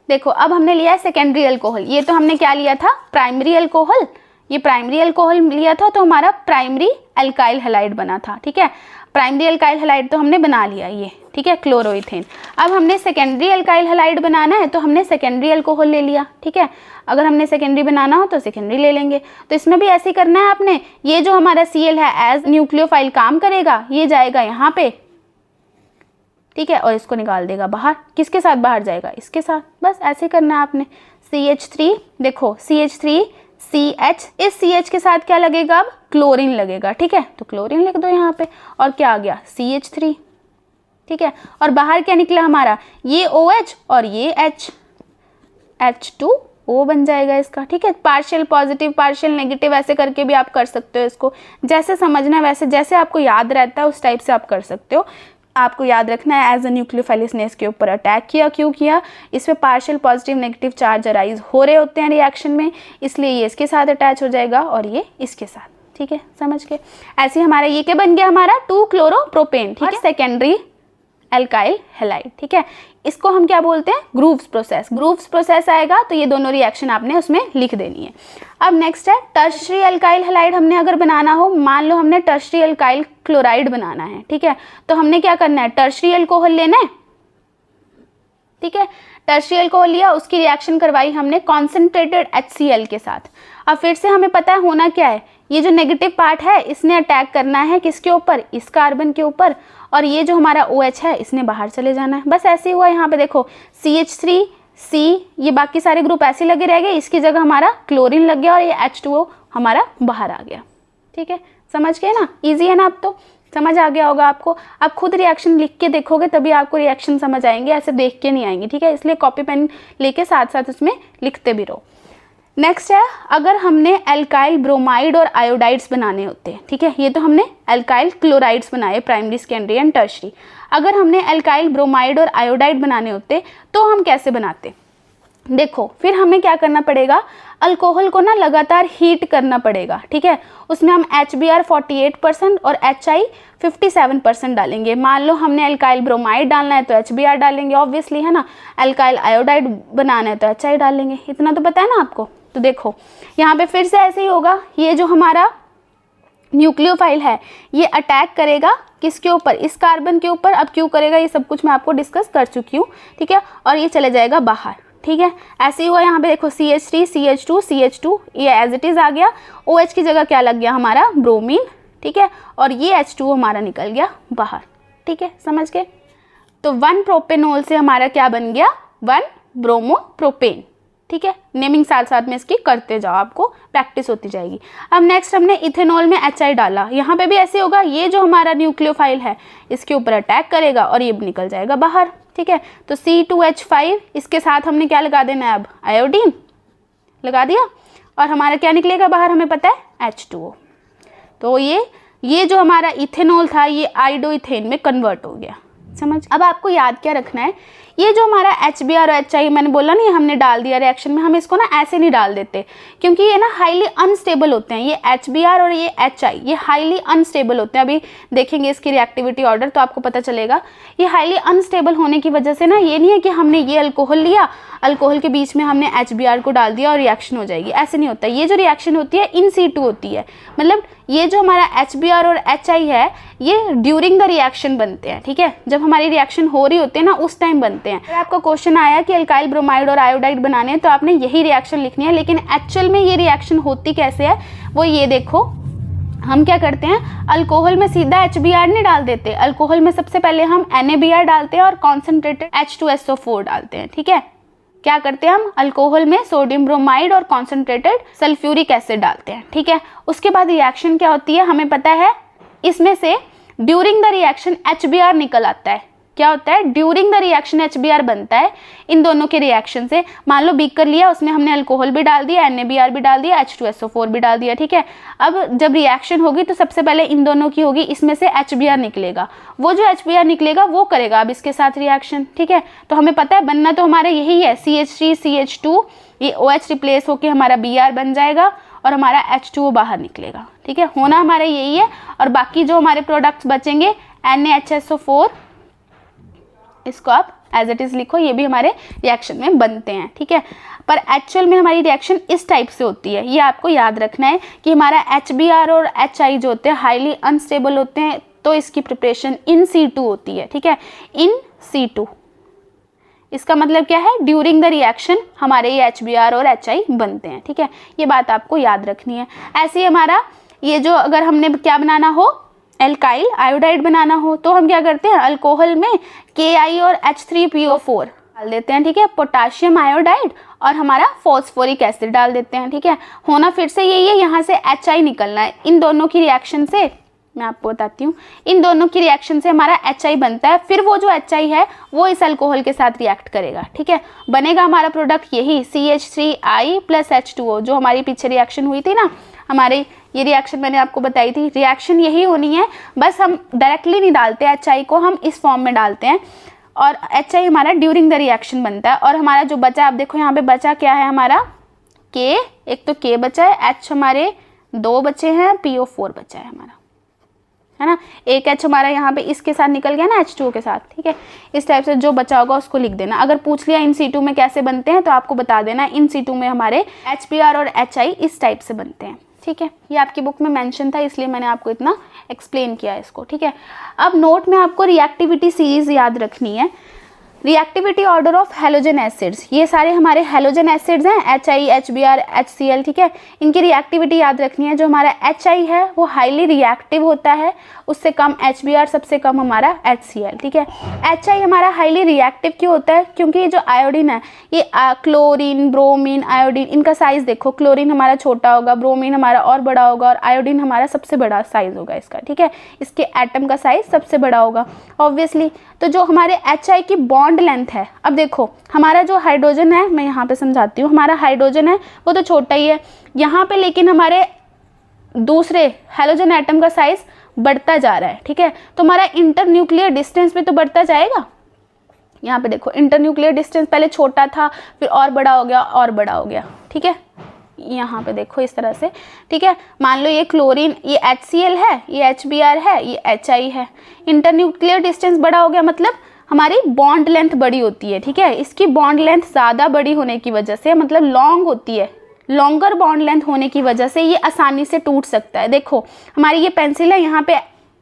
देखो अब हमने लिया है सेकेंडरी अल्कोहल। ये तो हमने क्या लिया था, प्राइमरी अल्कोहल। ये प्राइमरी अल्कोहल लिया था तो हमारा प्राइमरी अल्काइल हैलाइड बना था, ठीक है। प्राइमरी अल्काइल हैलाइड तो हमने बना लिया ये, ठीक है, क्लोरोइथेन। अब हमने सेकेंडरी अल्काइल हैलाइड बनाना है तो हमने सेकेंडरी अल्कोहल ले लिया, ठीक है। अगर हमने सेकेंडरी बनाना हो तो सेकेंडरी ले लेंगे। तो इसमें भी ऐसे ही करना है आपने। ये जो हमारा Cl है एज न्यूक्लियोफाइल काम करेगा, ये जाएगा यहाँ पे, ठीक है, और इसको निकाल देगा बाहर। किसके साथ बाहर जाएगा, इसके साथ। बस ऐसे करना है आपने। CH3, देखो CH3 CH, इस CH के साथ क्या लगेगा, अब क्लोरीन लगेगा, ठीक है। तो क्लोरीन लिख दो यहाँ पे, और क्या आ गया CH3, ठीक है। और बाहर क्या निकला हमारा, ये OH और ये H, H2O बन जाएगा इसका, ठीक है। पार्शियल पॉजिटिव पार्शियल नेगेटिव ऐसे करके भी आप कर सकते हो इसको, जैसे समझना है वैसे, जैसे आपको याद रहता है उस टाइप से आप कर सकते हो। आपको याद रखना है एज अ न्यूक्लियोफाइल इसने इसके ऊपर अटैक किया, क्यों किया, इसमें partial positive negative charge arise हो रहे होते हैं रिएक्शन में, इसलिए ये इसके साथ अटैच हो जाएगा और ये इसके साथ, ठीक है, समझ के। ऐसे हमारा ये क्या बन गया, हमारा 2-क्लोरोप्रोपेन, ठीक है, सेकेंडरी अल्काइल हैलाइड, ठीक है। इसको हम क्या बोलते हैं, ग्रूव्स प्रोसेस। ग्रूव्स प्रोसेस आएगा तो ये दोनों रिएक्शन आपने उसमें लिख देनी है। अब नेक्स्ट है टर्शरी अल्काइल हैलाइड। हमने अगर बनाना हो, मान लो हमने टर्शरी अल्काइल क्लोराइड बनाना है, ठीक है, तो हमने क्या करना है, टर्शरी अल्कोहल लेना है, ठीक है। टर्शरी अल्कोहल लिया, उसकी रिएक्शन करवाई हमने कॉन्सेंट्रेटेड HCl के साथ। अब फिर से हमें पता है होना क्या है, ये जो नेगेटिव पार्ट है इसने अटैक करना है किसके ऊपर, इस कार्बन के ऊपर, और ये जो हमारा OH है इसने बाहर चले जाना है। बस ऐसे ही हुआ। यहाँ पे देखो CH3 C, ये बाकी सारे ग्रुप ऐसे लगे रह गए, इसकी जगह हमारा क्लोरीन लग गया और ये H2O हमारा बाहर आ गया, ठीक है। समझ गए ना, इजी है ना, अब तो समझ आ गया होगा आपको। आप खुद रिएक्शन लिख के देखोगे तभी आपको रिएक्शन समझ आएंगे, ऐसे देख के नहीं आएंगे, ठीक है। इसलिए कॉपी पेन लेके साथ साथ उसमें लिखते भी रहो। नेक्स्ट है, अगर हमने अल्काइल ब्रोमाइड और आयोडाइड्स बनाने होते हैं, ठीक है, ये तो हमने अल्काइल क्लोराइड्स बनाए प्राइमरी सेकेंडरी एंड टर्शरी। अगर हमने अल्काइल ब्रोमाइड और आयोडाइड बनाने होते तो हम कैसे बनाते, देखो फिर हमें क्या करना पड़ेगा, अल्कोहल को ना लगातार हीट करना पड़ेगा, ठीक है। उसमें हम HBr 48% और HI 57% डालेंगे। मान लो हमने अल्काइल ब्रोमाइड डालना है तो HBr डालेंगे ऑब्वियसली, है ना। अल्काइल आयोडाइड बनाना है तो HI डालेंगे, इतना तो पता है ना आपको। तो देखो यहाँ पे फिर से ऐसे ही होगा, ये जो हमारा न्यूक्लियोफाइल है ये अटैक करेगा किसके ऊपर, इस कार्बन के ऊपर। अब क्यों करेगा ये सब कुछ मैं आपको डिस्कस कर चुकी हूँ, ठीक है, और ये चले जाएगा बाहर, ठीक है। ऐसे ही हुआ यहाँ पे देखो CH3 CH2 CH2, ये एज इट इज आ गया। OH की जगह क्या लग गया, हमारा ब्रोमीन, ठीक है, और ये H2O हमारा निकल गया बाहर, ठीक है, समझ गए। तो 1 प्रोपेनॉल से हमारा क्या बन गया, 1 ब्रोमोप्रोपेन, ठीक है। नेमिंग साथ साथ में इसकी करते जाओ, आपको प्रैक्टिस होती जाएगी। अब नेक्स्ट हमने इथेनॉल में HI डाला, यहाँ पे भी ऐसे होगा, ये जो हमारा न्यूक्लियोफाइल है इसके ऊपर अटैक करेगा और ये निकल जाएगा बाहर, ठीक है। तो C2H5, इसके साथ हमने क्या लगा देना है, अब आयोडीन लगा दिया और हमारा क्या निकलेगा बाहर, हमें पता है H2O। तो ये जो हमारा इथेनॉल था ये आयोडोइथेन में कन्वर्ट हो गया, समझ। अब आपको याद क्या रखना है, ये जो हमारा HBr और HI मैंने बोला नहीं हमने डाल दिया रिएक्शन में, हम इसको ना ऐसे नहीं डाल देते क्योंकि ये ना हाईली अनस्टेबल होते हैं। ये HBr और ये HI ये हाईली अनस्टेबल होते हैं। अभी देखेंगे इसकी रिएक्टिविटी ऑर्डर तो आपको पता चलेगा। ये हाईली अनस्टेबल होने की वजह से ना ये नहीं है कि हमने ये अल्कोहल लिया, अल्कोहल के बीच में हमने HBr को डाल दिया और रिएक्शन हो जाएगी, ऐसे नहीं होता। ये जो रिएक्शन होती है इन situ होती है, मतलब ये जो हमारा HBr और HI है ये ड्यूरिंग द रिएक्शन बनते हैं, ठीक है, जब हमारी रिएक्शन हो रही होती है ना उस टाइम बनते हैं। अगर आपका क्वेश्चन आया कि अल्काइल ब्रोमाइड और आयोडाइड बनाने हैं तो आपने यही रिएक्शन लिखनी है, लेकिन एक्चुअल में ये रिएक्शन होती कैसे है वो ये देखो। हम क्या करते हैं, अल्कोहल में सीधा HBr नहीं डाल देते, अल्कोहल में सबसे पहले हम NaBr डालते हैं और कॉन्सेंट्रेटेड H2SO4 डालते हैं, ठीक है। क्या करते हैं हम अल्कोहल में सोडियम ब्रोमाइड और कॉन्सेंट्रेटेड सल्फ्यूरिक एसिड डालते हैं, ठीक है। उसके बाद रिएक्शन क्या होती है हमें पता है, इसमें से ड्यूरिंग द रिएक्शन HBr निकल आता है। क्या होता है, ड्यूरिंग द रिएक्शन HBr बनता है इन दोनों के रिएक्शन से। मान लो बीकर लिया, उसमें हमने अल्कोहल भी डाल दिया, NaBr भी डाल दिया, H2SO4 भी डाल दिया, ठीक है। अब जब रिएक्शन होगी तो सबसे पहले इन दोनों की होगी, इसमें से HBr निकलेगा, वो जो HBr निकलेगा वो करेगा अब इसके साथ रिएक्शन, ठीक है। तो हमें पता है बनना तो हमारा यही है, CH3 CH2, ये OH रिप्लेस होकर हमारा Br बन जाएगा और हमारा H2O बाहर निकलेगा, ठीक है। होना हमारा यही है। और बाकी जो हमारे प्रोडक्ट्स बचेंगे NaHSO4, इसको आप एज इट इज लिखो, ये भी हमारे रिएक्शन में बनते हैं, ठीक है। पर एक्चुअल में हमारी रिएक्शन इस टाइप से होती है, ये आपको याद रखना है कि हमारा HBr और HI जो होते हैं हाईली अनस्टेबल होते हैं, तो इसकी प्रिपरेशन इन situ होती है, ठीक है, इन situ। इसका मतलब क्या है, ड्यूरिंग द रिएक्शन हमारे ये HBr और HI बनते हैं, ठीक है। ये बात आपको याद रखनी है। ऐसे ही हमारा ये जो अगर हमने क्या बनाना हो, एल्काइल आयोडाइड बनाना हो तो हम क्या करते हैं, अल्कोहल में Ki और H3PO4 डाल देते हैं, ठीक है, पोटाशियम आयोडाइड और हमारा फॉस्फोरिक एसिड डाल देते हैं, ठीक है। होना फिर से यही है, यहाँ से HI निकलना है। इन दोनों की रिएक्शन से मैं आपको बताती हूँ, इन दोनों की रिएक्शन से हमारा HI बनता है, फिर वो जो HI है वो इस अल्कोहल के साथ रिएक्ट करेगा, ठीक है। बनेगा हमारा प्रोडक्ट यही CH3I + H2O, जो हमारी पीछे रिएक्शन हुई थी ना, हमारे ये रिएक्शन मैंने आपको बताई थी, रिएक्शन यही होनी है, बस हम डायरेक्टली नहीं डालते HI को, हम इस फॉर्म में डालते हैं और HI हमारा ड्यूरिंग द रिएक्शन बनता है। और हमारा जो बचा, आप देखो यहाँ पे बचा क्या है हमारा, K, एक तो K बचा है, H हमारे 2 बचे हैं, PO4 बचा है हमारा, है ना। एक H हमारा यहाँ पे इसके साथ निकल गया ना H2O के साथ, ठीक है। इस टाइप से जो बचा होगा उसको लिख देना। अगर पूछ लिया इन situ में कैसे बनते हैं तो आपको बता देना, इन situ में हमारे HBr और HI इस टाइप से बनते हैं, ठीक है। ये आपकी बुक में मेंशन था इसलिए मैंने आपको इतना एक्सप्लेन किया इसको, ठीक है। अब नोट में आपको रिएक्टिविटी सीरीज याद रखनी है। Reactivity order of halogen acids, ये सारे हमारे हैलोजन एसिड्स हैं, HI, HBr, HCl, ठीक है। इनकी रिएक्टिविटी याद रखनी है। जो हमारा HI है वो हाईली रिएक्टिव होता है, उससे कम HBr, सबसे कम हमारा HCl, ठीक है। HI हमारा हाईली रिएक्टिव क्यों होता है, क्योंकि ये जो आयोडीन है ये क्लोरीन, ब्रोमीन, आयोडीन, इनका साइज देखो, क्लोरीन हमारा छोटा होगा, ब्रोमीन हमारा और बड़ा होगा और आयोडीन हमारा सबसे बड़ा साइज होगा इसका, ठीक है। इसके एटम का साइज सबसे बड़ा होगा ऑब्वियसली। तो जो हमारे HI की बॉन्ड लेंथ है, अब देखो हमारा जो हाइड्रोजन है, मैं यहाँ पे समझाती हूँ, हमारा हाइड्रोजन है वो तो छोटा ही है यहाँ पे, लेकिन हमारे दूसरे हैलोजन एटम का साइज बढ़ता जा रहा है, ठीक है। तो हमारा इंटरन्यूक्लियर डिस्टेंस भी तो बढ़ता जाएगा। यहाँ पे देखो इंटरन्यूक्लियर डिस्टेंस पहले छोटा था, फिर और बड़ा हो गया और बड़ा हो गया, ठीक है। यहाँ पे देखो इस तरह से, ठीक है। मान लो ये क्लोरीन, ये HCl है, ये HBr है, ये HI है। इंटरन्यूक्लियर डिस्टेंस बड़ा हो गया मतलब हमारी बॉन्ड लेंथ बड़ी होती है, ठीक है। इसकी बॉन्ड लेंथ ज़्यादा बड़ी होने की वजह से, मतलब लॉन्ग होती है, लॉन्गर बॉन्ड लेंथ होने की वजह से ये आसानी से टूट सकता है। देखो हमारी ये पेंसिल है, यहाँ पे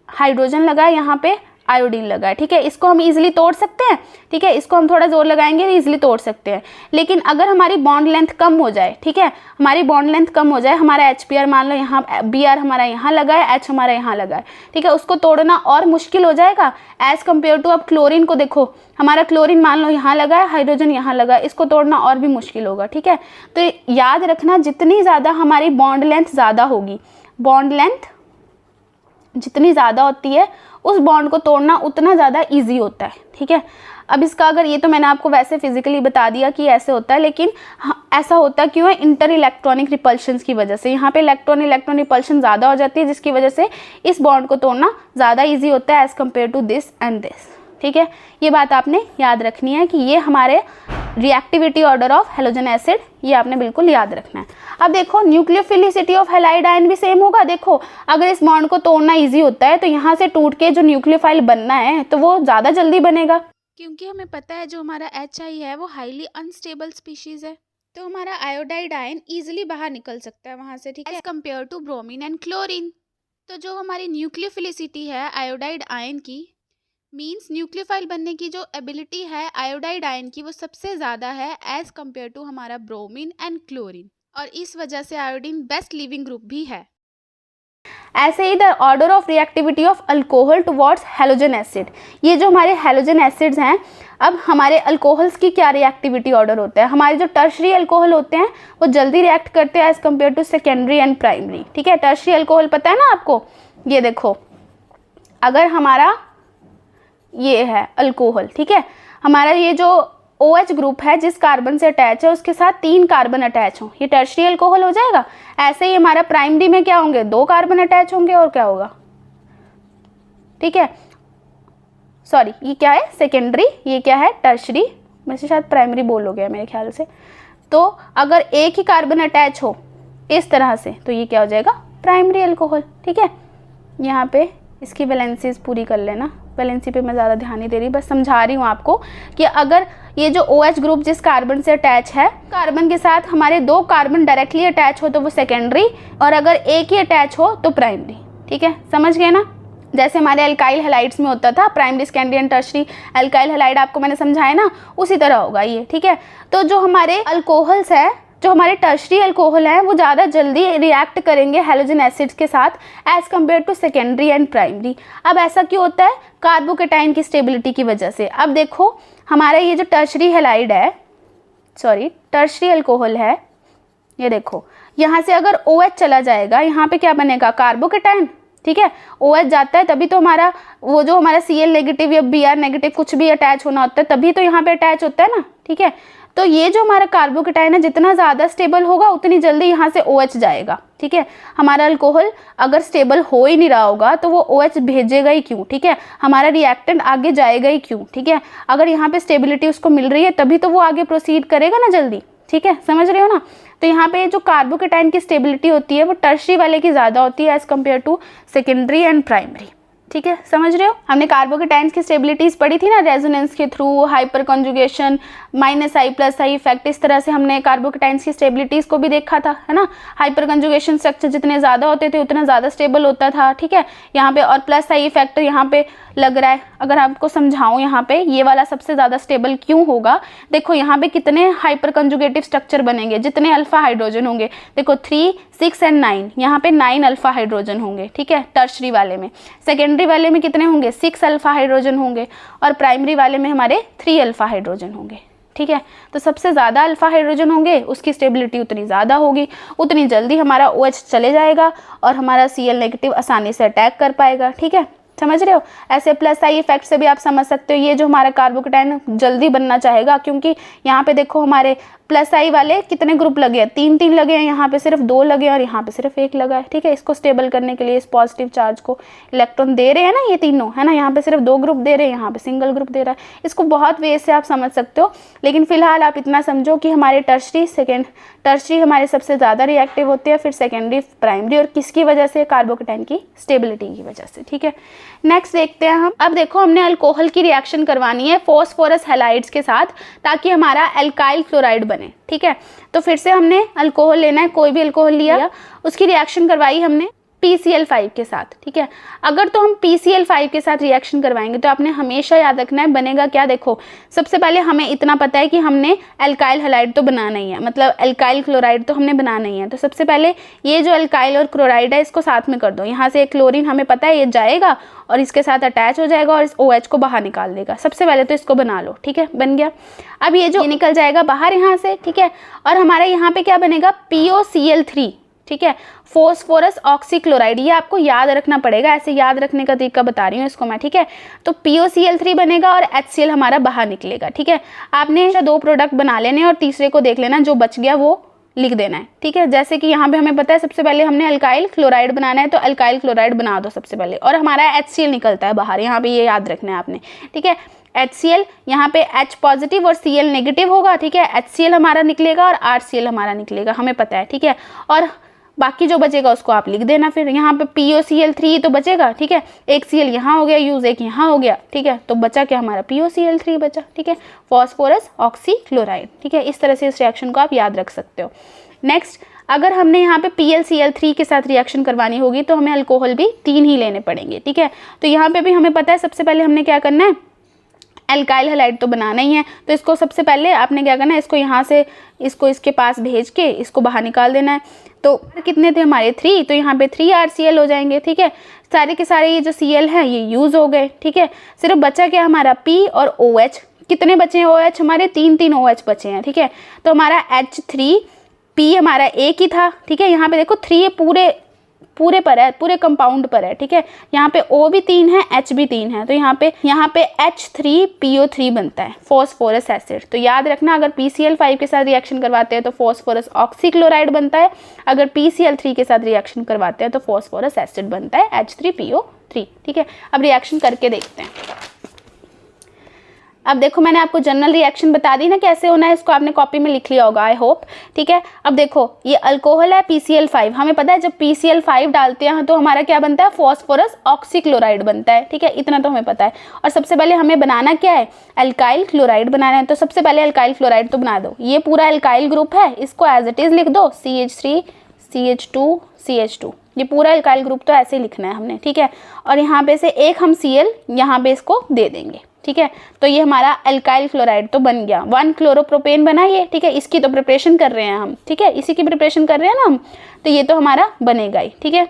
हाइड्रोजन लगा है, यहाँ पे आयोडीन लगा है, ठीक है। इसको हम इजीली तोड़ सकते हैं, ठीक है। इसको हम थोड़ा जोर लगाएंगे तो इजीली तोड़ सकते हैं। लेकिन अगर हमारी बॉन्ड लेंथ कम हो जाए, ठीक है, हमारी बॉन्ड लेंथ कम हो जाए, हमारा HBr मान लो यहाँ, Br हमारा यहाँ लगा है, H हमारा यहाँ लगा है, ठीक है, उसको तोड़ना और मुश्किल हो जाएगा एज कम्पेयर टू। अब क्लोरीन को देखो, हमारा क्लोरीन मान लो यहाँ लगा है, हाइड्रोजन यहाँ लगा है, इसको तोड़ना और भी मुश्किल होगा, ठीक है। तो याद रखना, जितनी ज़्यादा हमारी बॉन्ड लेंथ ज़्यादा होगी, बॉन्ड लेंथ जितनी ज़्यादा होती है उस बॉन्ड को तोड़ना उतना ज़्यादा इजी होता है, ठीक है। अब इसका अगर, ये तो मैंने आपको वैसे फिजिकली बता दिया कि ऐसे होता है, लेकिन ऐसा होता क्यों है, इंटर इलेक्ट्रॉनिक रिपल्शंस की वजह से। यहाँ पे इलेक्ट्रॉन रिपल्शन ज़्यादा हो जाती है, जिसकी वजह से इस बॉन्ड को तोड़ना ज़्यादा ईजी होता है as compare to this and this, ठीक है, ये बात आपने याद रखनी है कि ये हमारे reactivity order of halogen acid, ये आपने बिल्कुल याद रखना है। अब देखो न्यूक्लियोफिलिसिटी ऑफ हैलाइड आयन भी सेम होगा। देखो अगर इस बॉन्ड को तोड़ना इजी होता है तो यहाँ से टूट के जो न्यूक्लियोफाइल बनना है तो वो ज़्यादा जल्दी बनेगा, क्योंकि हमें पता है जो हमारा HI है वो हाईली अनस्टेबल स्पीशीज़ है, तो हमारा आयोडाइड आयन ईजिली बाहर निकल सकता है वहाँ से, ठीक है, as compare to bromine and chlorine. तो जो हमारी न्यूक्लियोफिलिसिटी है आयोडाइड आयन की, मीन्स न्यूक्लियोफाइल बनने की जो एबिलिटी है आयोडाइड आयन की, वो सबसे ज़्यादा है एज कम्पेयर टू हमारा ब्रोमीन एंड क्लोरीन, और इस वजह से आयोडीन बेस्ट लिविंग ग्रुप भी है। ऐसे ही the order of reactivity of alcohol towards halogen acid, ये जो हमारे हैलोजन एसिड्स हैं, अब हमारे अल्कोहल्स की क्या रिएक्टिविटी ऑर्डर होता है। हमारे जो टर्शरी अल्कोहल होते हैं वो जल्दी रिएक्ट करते हैं as compare to secondary and primary, ठीक है। टर्शरी अल्कोहल पता है ना आपको, ये देखो अगर हमारा ये है अल्कोहल, ठीक है, हमारा ये जो OH ग्रुप है जिस कार्बन से अटैच है उसके साथ 3 कार्बन अटैच हों, ये टर्शरी अल्कोहल हो जाएगा। ऐसे ही हमारा प्राइमरी में क्या होंगे, 2 कार्बन अटैच होंगे और क्या होगा, ठीक है, सॉरी ये क्या है सेकेंडरी, ये क्या है टर्शरी, वैसे शायद प्राइमरी बोलोगे मेरे ख्याल से। तो अगर एक ही कार्बन अटैच हो इस तरह से तो ये क्या हो जाएगा प्राइमरी अल्कोहल, ठीक है। यहाँ पे इसकी वैलेंसीज पूरी कर लेना, वैलेंसी पे मैं ज़्यादा ध्यान नहीं दे रही, बस समझा रही हूँ आपको कि अगर ये जो OH ग्रुप जिस कार्बन से अटैच है, कार्बन के साथ हमारे 2 कार्बन डायरेक्टली अटैच हो तो वो सेकेंडरी, और अगर एक ही अटैच हो तो प्राइमरी, ठीक है, समझ गए ना। जैसे हमारे अल्काइल हैलाइड्स में होता था primary secondary and tertiary alkyl halide, आपको मैंने समझाया ना, उसी तरह होगा ये, ठीक है। तो जो हमारे अल्कोहल्स है, जो हमारे टर्शरी अल्कोहल हैं, वो ज़्यादा जल्दी रिएक्ट करेंगे हैलोजन एसिड्स के साथ as compare to secondary and primary. अब ऐसा क्यों होता है, कार्बोकेटाइन की स्टेबिलिटी की वजह से। अब देखो हमारा ये जो टर्शरी हैलाइड है, सॉरी टर्शरी अल्कोहल है, ये देखो यहाँ से अगर OH चला जाएगा, यहाँ पे क्या बनेगा कार्बोकेटाइन, ठीक है। OH जाता है तभी तो हमारा वो जो हमारा Cl नेगेटिव या Br नेगेटिव कुछ भी अटैच होना होता है तभी तो यहाँ पे अटैच होता है ना, ठीक है। तो ये जो हमारा कार्बोकेटाइन है जितना ज़्यादा स्टेबल होगा उतनी जल्दी यहाँ से OH जाएगा, ठीक है। हमारा अल्कोहल अगर स्टेबल हो ही नहीं रहा होगा तो वो OH भेजेगा ही क्यों, ठीक है, हमारा रिएक्टेंट आगे जाएगा ही क्यों, ठीक है। अगर यहाँ पे स्टेबिलिटी उसको मिल रही है तभी तो वो आगे प्रोसीड करेगा ना जल्दी, ठीक है, समझ रहे हो ना। तो यहाँ पे जो कार्बोकेटाइन की स्टेबिलिटी होती है वो टर्शरी वाले की ज़्यादा होती है as compare to secondary and primary, ठीक है, समझ रहे हो। हमने कार्बोकेटाइन्स की स्टेबिलिटीज पढ़ी थी ना, रेजोनेंस के through, hyper conjugation, -I+I effect, इस तरह से हमने कार्बोकेटाइन्स की स्टेबिलिटीज को भी देखा था, है ना। हाइपर कॉन्जुगेशन स्ट्रक्चर जितने ज़्यादा होते थे उतना ज़्यादा स्टेबल होता था, ठीक है। यहाँ पे और +I इफेक्ट यहाँ पे लग रहा है, अगर आपको समझाऊं यहाँ पे ये वाला सबसे ज़्यादा स्टेबल क्यों होगा, देखो यहाँ पे कितने हाइपर कंजुगेटिव स्ट्रक्चर बनेंगे, जितने अल्फा हाइड्रोजन होंगे, देखो 3, 6 एंड 9, यहाँ पे 9 अल्फा हाइड्रोजन होंगे, ठीक है, टर्शरी वाले में। सेकेंडरी वाले में कितने होंगे, 6 अल्फा हाइड्रोजन होंगे, और प्राइमरी वाले में हमारे 3 अल्फा हाइड्रोजन होंगे, ठीक है। तो सबसे ज़्यादा अल्फा हाइड्रोजन होंगे उसकी स्टेबिलिटी उतनी ज़्यादा होगी, उतनी जल्दी हमारा OH चले जाएगा और हमारा Cl नेगेटिव आसानी से अटैक कर पाएगा, ठीक है, समझ रहे हो। ऐसे +I इफेक्ट से भी आप समझ सकते हो ये जो हमारा कार्बोकेटाइन जल्दी बनना चाहेगा, क्योंकि यहाँ पे देखो हमारे +I वाले कितने ग्रुप लगे हैं, 3 लगे हैं, यहाँ पे सिर्फ 2 लगे हैं और यहाँ पे सिर्फ 1 लगा है, ठीक है। इसको स्टेबल करने के लिए इस पॉजिटिव चार्ज को इलेक्ट्रॉन दे रहे हैं ना ये तीनों, है ना, यहाँ पे सिर्फ 2 ग्रुप दे रहे हैं, यहाँ पे सिंगल ग्रुप दे रहा है। इसको बहुत वे से आप समझ सकते हो, लेकिन फिलहाल आप इतना समझो कि हमारे टर्शरी हमारे सबसे ज़्यादा रिएक्टिव होते हैं, फिर सेकेंडरी, प्राइमरी, और किसकी वजह से, कार्बोकेटाइन की स्टेबिलिटी की वजह से, ठीक है। नेक्स्ट देखते हैं हम। अब देखो हमने अल्कोहल की रिएक्शन करवानी है फॉस्फोरस हैलाइड्स के साथ ताकि हमारा एल्काइल क्लोराइड बने, ठीक है। तो फिर से हमने अल्कोहल लेना है, कोई भी अल्कोहल लिया, उसकी रिएक्शन करवाई हमने PCl5 के साथ, ठीक है। अगर तो हम PCl5 के साथ रिएक्शन करवाएंगे तो आपने हमेशा याद रखना है बनेगा क्या। देखो सबसे पहले हमें इतना पता है कि हमने एल्काइल हैलाइड तो बनाना ही है, मतलब एल्काइल क्लोराइड तो हमने बनाना ही है। तो सबसे पहले ये जो एल्काइल और क्लोराइड है इसको साथ में कर दो। यहाँ से एक क्लोरीन हमें पता है ये जाएगा और इसके साथ अटैच हो जाएगा और इस OH को बाहर निकाल देगा। सबसे पहले तो इसको बना लो, ठीक है, बन गया। अब ये जो निकल जाएगा बाहर यहाँ से, ठीक है, और हमारा यहाँ पे क्या बनेगा, POCl3, ठीक है, फॉस्फोरस ऑक्सीक्लोराइड। ये आपको याद रखना पड़ेगा, ऐसे याद रखने का तरीका बता रही हूँ इसको मैं, ठीक है। तो POCl3 बनेगा और HCl हमारा बाहर निकलेगा, ठीक है। आपने 2 प्रोडक्ट बना लेने और तीसरे को देख लेना, जो बच गया वो लिख देना है, ठीक है। जैसे कि यहाँ पे हमें पता है सबसे पहले हमने अल्काइल क्लोराइड बनाना है, तो अल्काइल क्लोराइड बना दो सबसे पहले, और हमारा HCl निकलता है बाहर, यहाँ पे ये याद रखना है आपने, ठीक है। HCl यहाँ पे H पॉजिटिव और Cl नेगेटिव होगा, ठीक है। HCl हमारा निकलेगा और RCl हमारा निकलेगा, हमें पता है, ठीक है। और बाकी जो बचेगा उसको आप लिख देना फिर। यहाँ पे POCl3 तो बचेगा, ठीक है। एक Cl यहाँ हो गया यूज, एक यहाँ हो गया, ठीक है। तो बचा क्या हमारा POCl3 बचा, ठीक है, फॉस्फोरस ऑक्सीक्लोराइड, ठीक है। इस तरह से इस रिएक्शन को आप याद रख सकते हो। नेक्स्ट, अगर हमने यहाँ पे PlCl3 के साथ रिएक्शन करवानी होगी तो हमें अल्कोहल भी 3 ही लेने पड़ेंगे, ठीक है। तो यहाँ पे भी हमें पता है सबसे पहले हमने क्या करना है, एल्काइल हैलाइड तो बनाना ही है, तो इसको सबसे पहले आपने क्या करना है, इसको यहाँ से इसको इसके पास भेज के इसको बाहर निकाल देना है। तो कितने थे हमारे 3, तो यहाँ पे 3 RCl हो जाएंगे, ठीक है। सारे के सारे ये जो Cl हैं ये यूज़ हो गए, ठीक है। सिर्फ बचा क्या हमारा P और OH, कितने बचे हैं OH हमारे 3 OH बचे हैं, ठीक है। तो हमारा H3, P हमारा एक ही था, ठीक है। यहाँ पे देखो 3 पूरे पर है, पूरे कंपाउंड पर है, ठीक है। यहाँ पे O भी 3 है, H भी 3 है, तो यहाँ पे H3PO3 बनता है, फॉस्फोरस एसिड। तो याद रखना, अगर PCl5 के साथ रिएक्शन करवाते हैं तो फॉस्फोरस ऑक्सीक्लोराइड बनता है, अगर PCl3 के साथ रिएक्शन करवाते हैं तो फॉस्फोरस एसिड बनता है H3PO3, ठीक है। अब रिएक्शन करके देखते हैं। अब देखो मैंने आपको जनरल रिएक्शन बता दी ना कैसे होना है, इसको आपने कॉपी में लिख लिया होगा आई होप, ठीक है। अब देखो ये अल्कोहल है PCl5, हमें पता है जब PCl5 डालते हैं तो हमारा क्या बनता है, फॉस्फोरस ऑक्सीक्लोराइड बनता है, ठीक है। इतना तो हमें पता है। और सबसे पहले हमें बनाना क्या है, अल्काइल क्लोराइड बनाना है, तो सबसे पहले अल्काइल क्लोराइड तो बना दो। ये पूरा अल्काइल ग्रुप है, इसको एज इट इज लिख दो, CH3 CH2 CH2, ये पूरा अल्काइल ग्रुप तो ऐसे ही लिखना है हमने, ठीक है। और यहाँ पे से एक हम Cl यहाँ पे इसको दे देंगे, ठीक है। तो ये हमारा अल्काइल क्लोराइड तो बन गया, 1 क्लोरोप्रोपेन बना ये, ठीक है। इसकी तो प्रिपरेशन कर रहे हैं हम, ठीक है, इसी की प्रिपरेशन कर रहे हैं ना हम, तो ये तो हमारा बनेगा ही, ठीक है।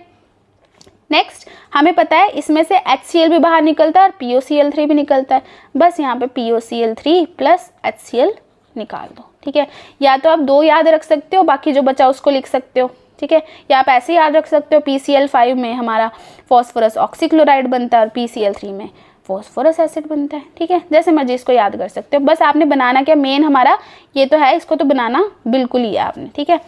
नेक्स्ट, हमें पता है इसमें से HCl भी बाहर निकलता है और POCl3 भी निकलता है, बस यहाँ पे POCl3 प्लस HCl निकाल दो, ठीक है। या तो आप 2 याद रख सकते हो, बाकी जो बचा उसको लिख सकते हो, ठीक है। या आप ऐसे याद रख सकते हो, PCl5 में हमारा फॉस्फोरस ऑक्सीक्लोराइड बनता है और PCl3 में फॉस्फोरस एसिड बनता है, ठीक है। जैसे मर्जी इसको याद कर सकते हो, बस आपने बनाना क्या, मेन हमारा ये तो है, इसको तो बनाना बिल्कुल ही है आपने, ठीक है।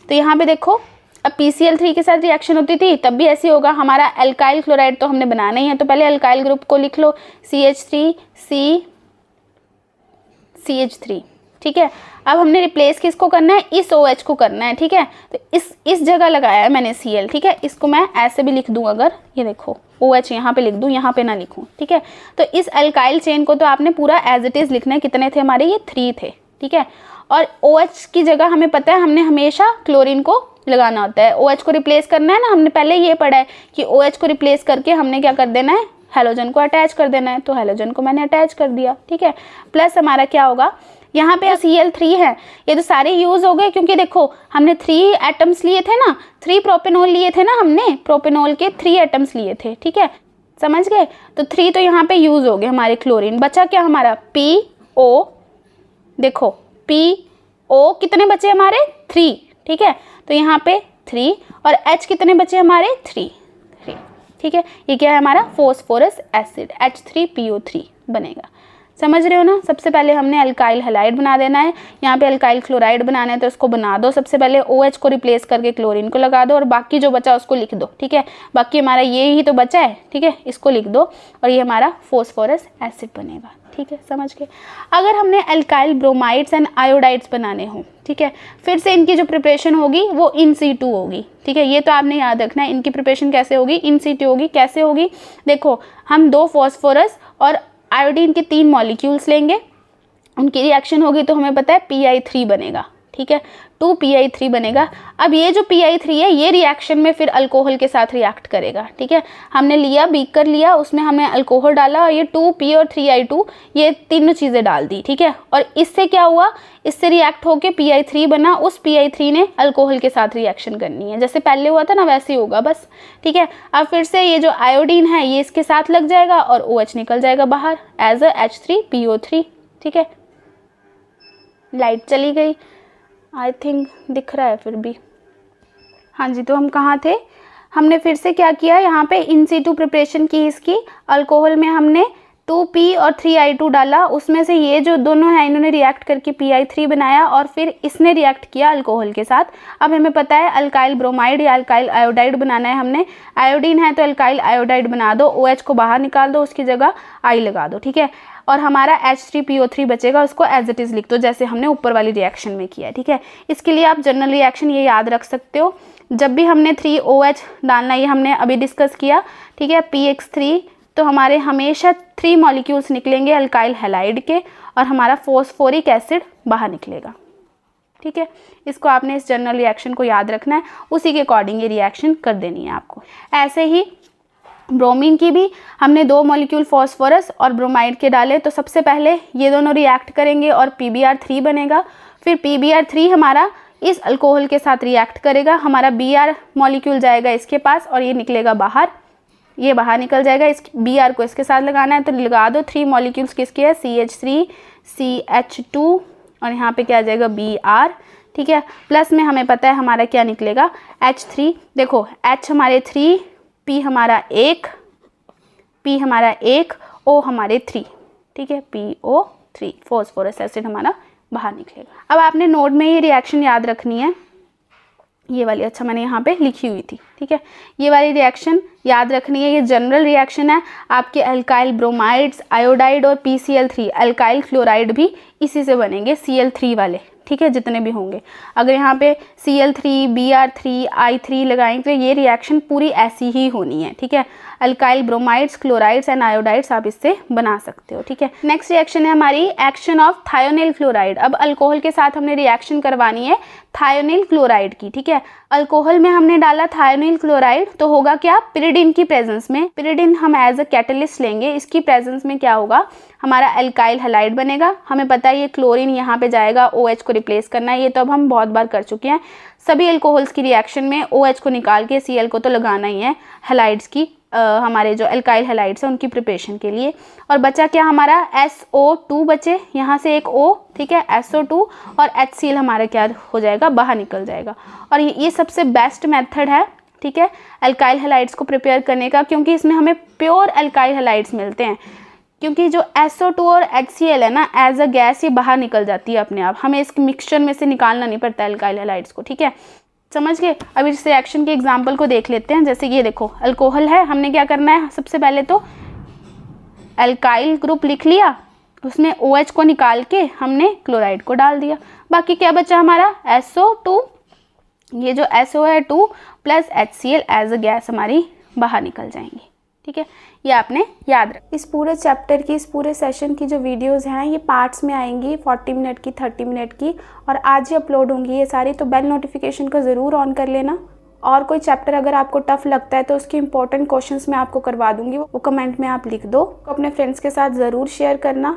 तो यहाँ पे देखो, अब PCl3 के साथ रिएक्शन होती थी तब भी ऐसे होगा, हमारा अल्काइल क्लोराइड तो हमने बनाना ही है, तो पहले अल्काइल ग्रुप को लिख लो, CH3 ठीक है। अब हमने रिप्लेस किसको करना है, इस OH को करना है, ठीक है। तो इस जगह लगाया है मैंने Cl, ठीक है। इसको मैं ऐसे भी लिख दूं, अगर ये देखो OH यहाँ पे लिख दूं, यहाँ पे ना लिखूं, ठीक है। तो इस अल्काइल चेन को तो आपने पूरा एज इट इज लिखना है, कितने थे हमारे, ये 3 थे, ठीक है। और OH की जगह हमें पता है हमने हमेशा क्लोरीन को लगाना होता है, OH को रिप्लेस करना है ना, हमने पहले ये पढ़ा है कि OH को रिप्लेस करके हमने क्या कर देना है, हेलोजन को अटैच कर देना है, तो हेलोजन को मैंने अटैच कर दिया, ठीक है। प्लस हमारा क्या होगा, यहाँ पे Cl3 है, ये तो सारे यूज हो गए, क्योंकि देखो हमने 3 एटम्स लिए थे ना, 3 प्रोपेनॉल लिए थे ना, हमने प्रोपेनॉल के 3 एटम्स लिए थे, ठीक है, समझ गए। तो 3 तो यहाँ पे यूज हो गए हमारे क्लोरीन, बचा क्या हमारा PO, देखो PO कितने बचे हमारे 3, ठीक है। तो यहाँ पे 3 और H कितने बचे हमारे 3, ठीक है। ये क्या है हमारा फॉस्फोरस एसिड, H3PO3 बनेगा, समझ रहे हो ना। सबसे पहले हमने अल्काइल हैलाइड बना देना है, यहाँ पे अल्काइल क्लोराइड बनाना है, तो इसको बना दो सबसे पहले, OH को रिप्लेस करके क्लोरीन को लगा दो और बाकी जो बचा उसको लिख दो, ठीक है। बाकी हमारा ये ही तो बचा है, ठीक है, इसको लिख दो और ये हमारा फॉस्फोरस एसिड बनेगा, ठीक है, समझ गए। अगर हमने अल्काइल ब्रोमाइड्स एंड आयोडाइड्स बनाने हो, ठीक है, फिर से इनकी जो प्रिपरेशन होगी वो इन situ होगी, ठीक है। ये तो आपने याद रखना है, इनकी प्रिपरेशन कैसे होगी, इन situ होगी। कैसे होगी, देखो हम 2 फॉस्फोरस और आयोडीन के 3 मॉलिक्यूल्स लेंगे, उनकी रिएक्शन होगी तो हमें पता है Pi3 बनेगा, ठीक है, 2Pi3 बनेगा। अब ये जो Pi3 है ये रिएक्शन में फिर अल्कोहल के साथ रिएक्ट करेगा, ठीक है। हमने लिया बीकर लिया, उसमें हमने अल्कोहल डाला और ये 2P और 3I2 ये तीनों चीज़ें डाल दी, ठीक है। और इससे क्या हुआ, इससे रिएक्ट होके Pi3 बना, उस Pi3 ने अल्कोहल के साथ रिएक्शन करनी है, जैसे पहले हुआ था ना वैसे ही होगा बस, ठीक है। अब फिर से ये जो आयोडीन है ये इसके साथ लग जाएगा और OH निकल जाएगा बाहर एज अ H3PO3, ठीक है। लाइट चली गई, आई थिंक दिख रहा है फिर भी, हाँ जी। तो हम कहाँ थे, हमने फिर से क्या किया, यहाँ पे इन situ प्रिपरेशन की इसकी, अल्कोहल में हमने 2P और 3I2 डाला, उसमें से ये जो दोनों हैं इन्होंने रिएक्ट करके PI3 बनाया और फिर इसने रिएक्ट किया अल्कोहल के साथ। अब हमें पता है अल्काइल ब्रोमाइड या अल्काइल आयोडाइड बनाना है हमने। आयोडीन है तो अल्काइल आयोडाइड बना दो, OH को बाहर निकाल दो, उसकी जगह I लगा दो, ठीक है। और हमारा H3PO3 बचेगा, उसको एज इट इज़ लिख दो जैसे हमने ऊपर वाली रिएक्शन में किया है, ठीक है। इसके लिए आप जनरल रिएक्शन ये याद रख सकते हो, जब भी हमने 3OH डालना, ये हमने अभी डिस्कस किया, ठीक है, PX3, तो हमारे हमेशा 3 मॉलिक्यूल्स निकलेंगे अल्काइल हैलाइड के और हमारा फॉस्फोरिक एसिड बाहर निकलेगा, ठीक है। इसको आपने इस जनरल रिएक्शन को याद रखना है, उसी के अकॉर्डिंग ये रिएक्शन कर देनी है आपको। ऐसे ही ब्रोमीन की भी हमने 2 मॉलिक्यूल फॉस्फोरस और ब्रोमाइड के डाले, तो सबसे पहले ये दोनों रिएक्ट करेंगे और PBr3 बनेगा। फिर PBr3 हमारा इस अल्कोहल के साथ रिएक्ट करेगा, हमारा Br मॉलिक्यूल जाएगा इसके पास और ये निकलेगा बाहर, ये बाहर निकल जाएगा। इस Br को इसके साथ लगाना है तो लगा दो। 3 मॉलिक्यूल्स किसके है, CH3, CH2 और यहाँ पे क्या आ जाएगा Br, ठीक है। प्लस में हमें पता है हमारा क्या निकलेगा H3। देखो H हमारे 3, P हमारा 1, P हमारा 1, O हमारे 3, ठीक है, PO3 फॉस्फोरस एसिड हमारा बाहर निकलेगा। अब आपने नोट में ये रिएक्शन याद रखनी है, ये वाली, अच्छा मैंने यहाँ पे लिखी हुई थी, ठीक है, ये वाली रिएक्शन याद रखनी है। ये जनरल रिएक्शन है, आपके अल्काइल ब्रोमाइड्स, आयोडाइड और PCl3 अल्काइल क्लोराइड भी इसी से बनेंगे, Cl3 वाले, ठीक है, जितने भी होंगे। अगर यहाँ पे Cl3, Br3, I3 लगाएंगे तो ये रिएक्शन पूरी ऐसी ही होनी है, ठीक है। Alkyl bromides, chlorides and iodides आप इससे बना सकते हो, ठीक है। नेक्स्ट रिएक्शन है हमारी एक्शन ऑफ थायोनिल क्लोराइड। अब अल्कोहल के साथ हमने रिएक्शन करवानी है थायोनिल क्लोराइड की, ठीक है। अल्कोहल में हमने डाला थायोनिल क्लोराइड, तो होगा क्या, पिरिडिन की प्रेजेंस में, पिरिडिन हम एज अ कैटलिस्ट लेंगे, इसकी प्रेजेंस में क्या होगा, हमारा अल्काइल हैलाइड बनेगा। हमें पता है ये क्लोरीन यहाँ पे जाएगा, OH को रिप्लेस करना है, ये तो अब हम बहुत बार कर चुके हैं। सभी अल्कोहल्स की रिएक्शन में OH को निकाल के Cl को तो लगाना ही है हैलाइड्स की, हमारे जो अल्काइल हैलाइड्स हैं उनकी प्रिपरेशन के लिए। और बचा क्या हमारा SO2 बचे, यहाँ से एक O, ठीक है, SO2 और HCl हमारा क्या हो जाएगा, बाहर निकल जाएगा। और ये सबसे बेस्ट मेथड है, ठीक है, अल्काइल हैलाइड्स को प्रिपेयर करने का, क्योंकि इसमें हमें प्योर अल्काइल हैलाइड्स मिलते हैं। क्योंकि जो SO2 और HCl है ना, एज अ गैस ये बाहर निकल जाती है अपने आप, हमें इस मिक्सचर में से निकालना नहीं पड़ता अल्काइल हैलाइड्स को, ठीक है, समझ गए। अब इस रिएक्शन के एग्जांपल को देख लेते हैं। जैसे ये देखो अल्कोहल है, हमने क्या करना है, सबसे पहले तो अल्काइल ग्रुप लिख लिया, उसमें OH को निकाल के हमने क्लोराइड को डाल दिया। बाकी क्या बचा हमारा SO2, ये जो SO है 2 plus HCl as a gas हमारी बाहर निकल जाएंगी, ठीक है, ये आपने याद रख। इस पूरे चैप्टर की, इस पूरे सेशन की जो वीडियोस हैं ये पार्ट्स में आएंगी, 40 मिनट की, 30 मिनट की, और आज ही अपलोड होंगी ये सारी। तो बेल नोटिफिकेशन को ज़रूर ऑन कर लेना। और कोई चैप्टर अगर आपको टफ लगता है तो उसके इंपॉर्टेंट क्वेश्चंस मैं आपको करवा दूंगी, वो कमेंट में आप लिख दो। तो अपने फ्रेंड्स के साथ ज़रूर शेयर करना।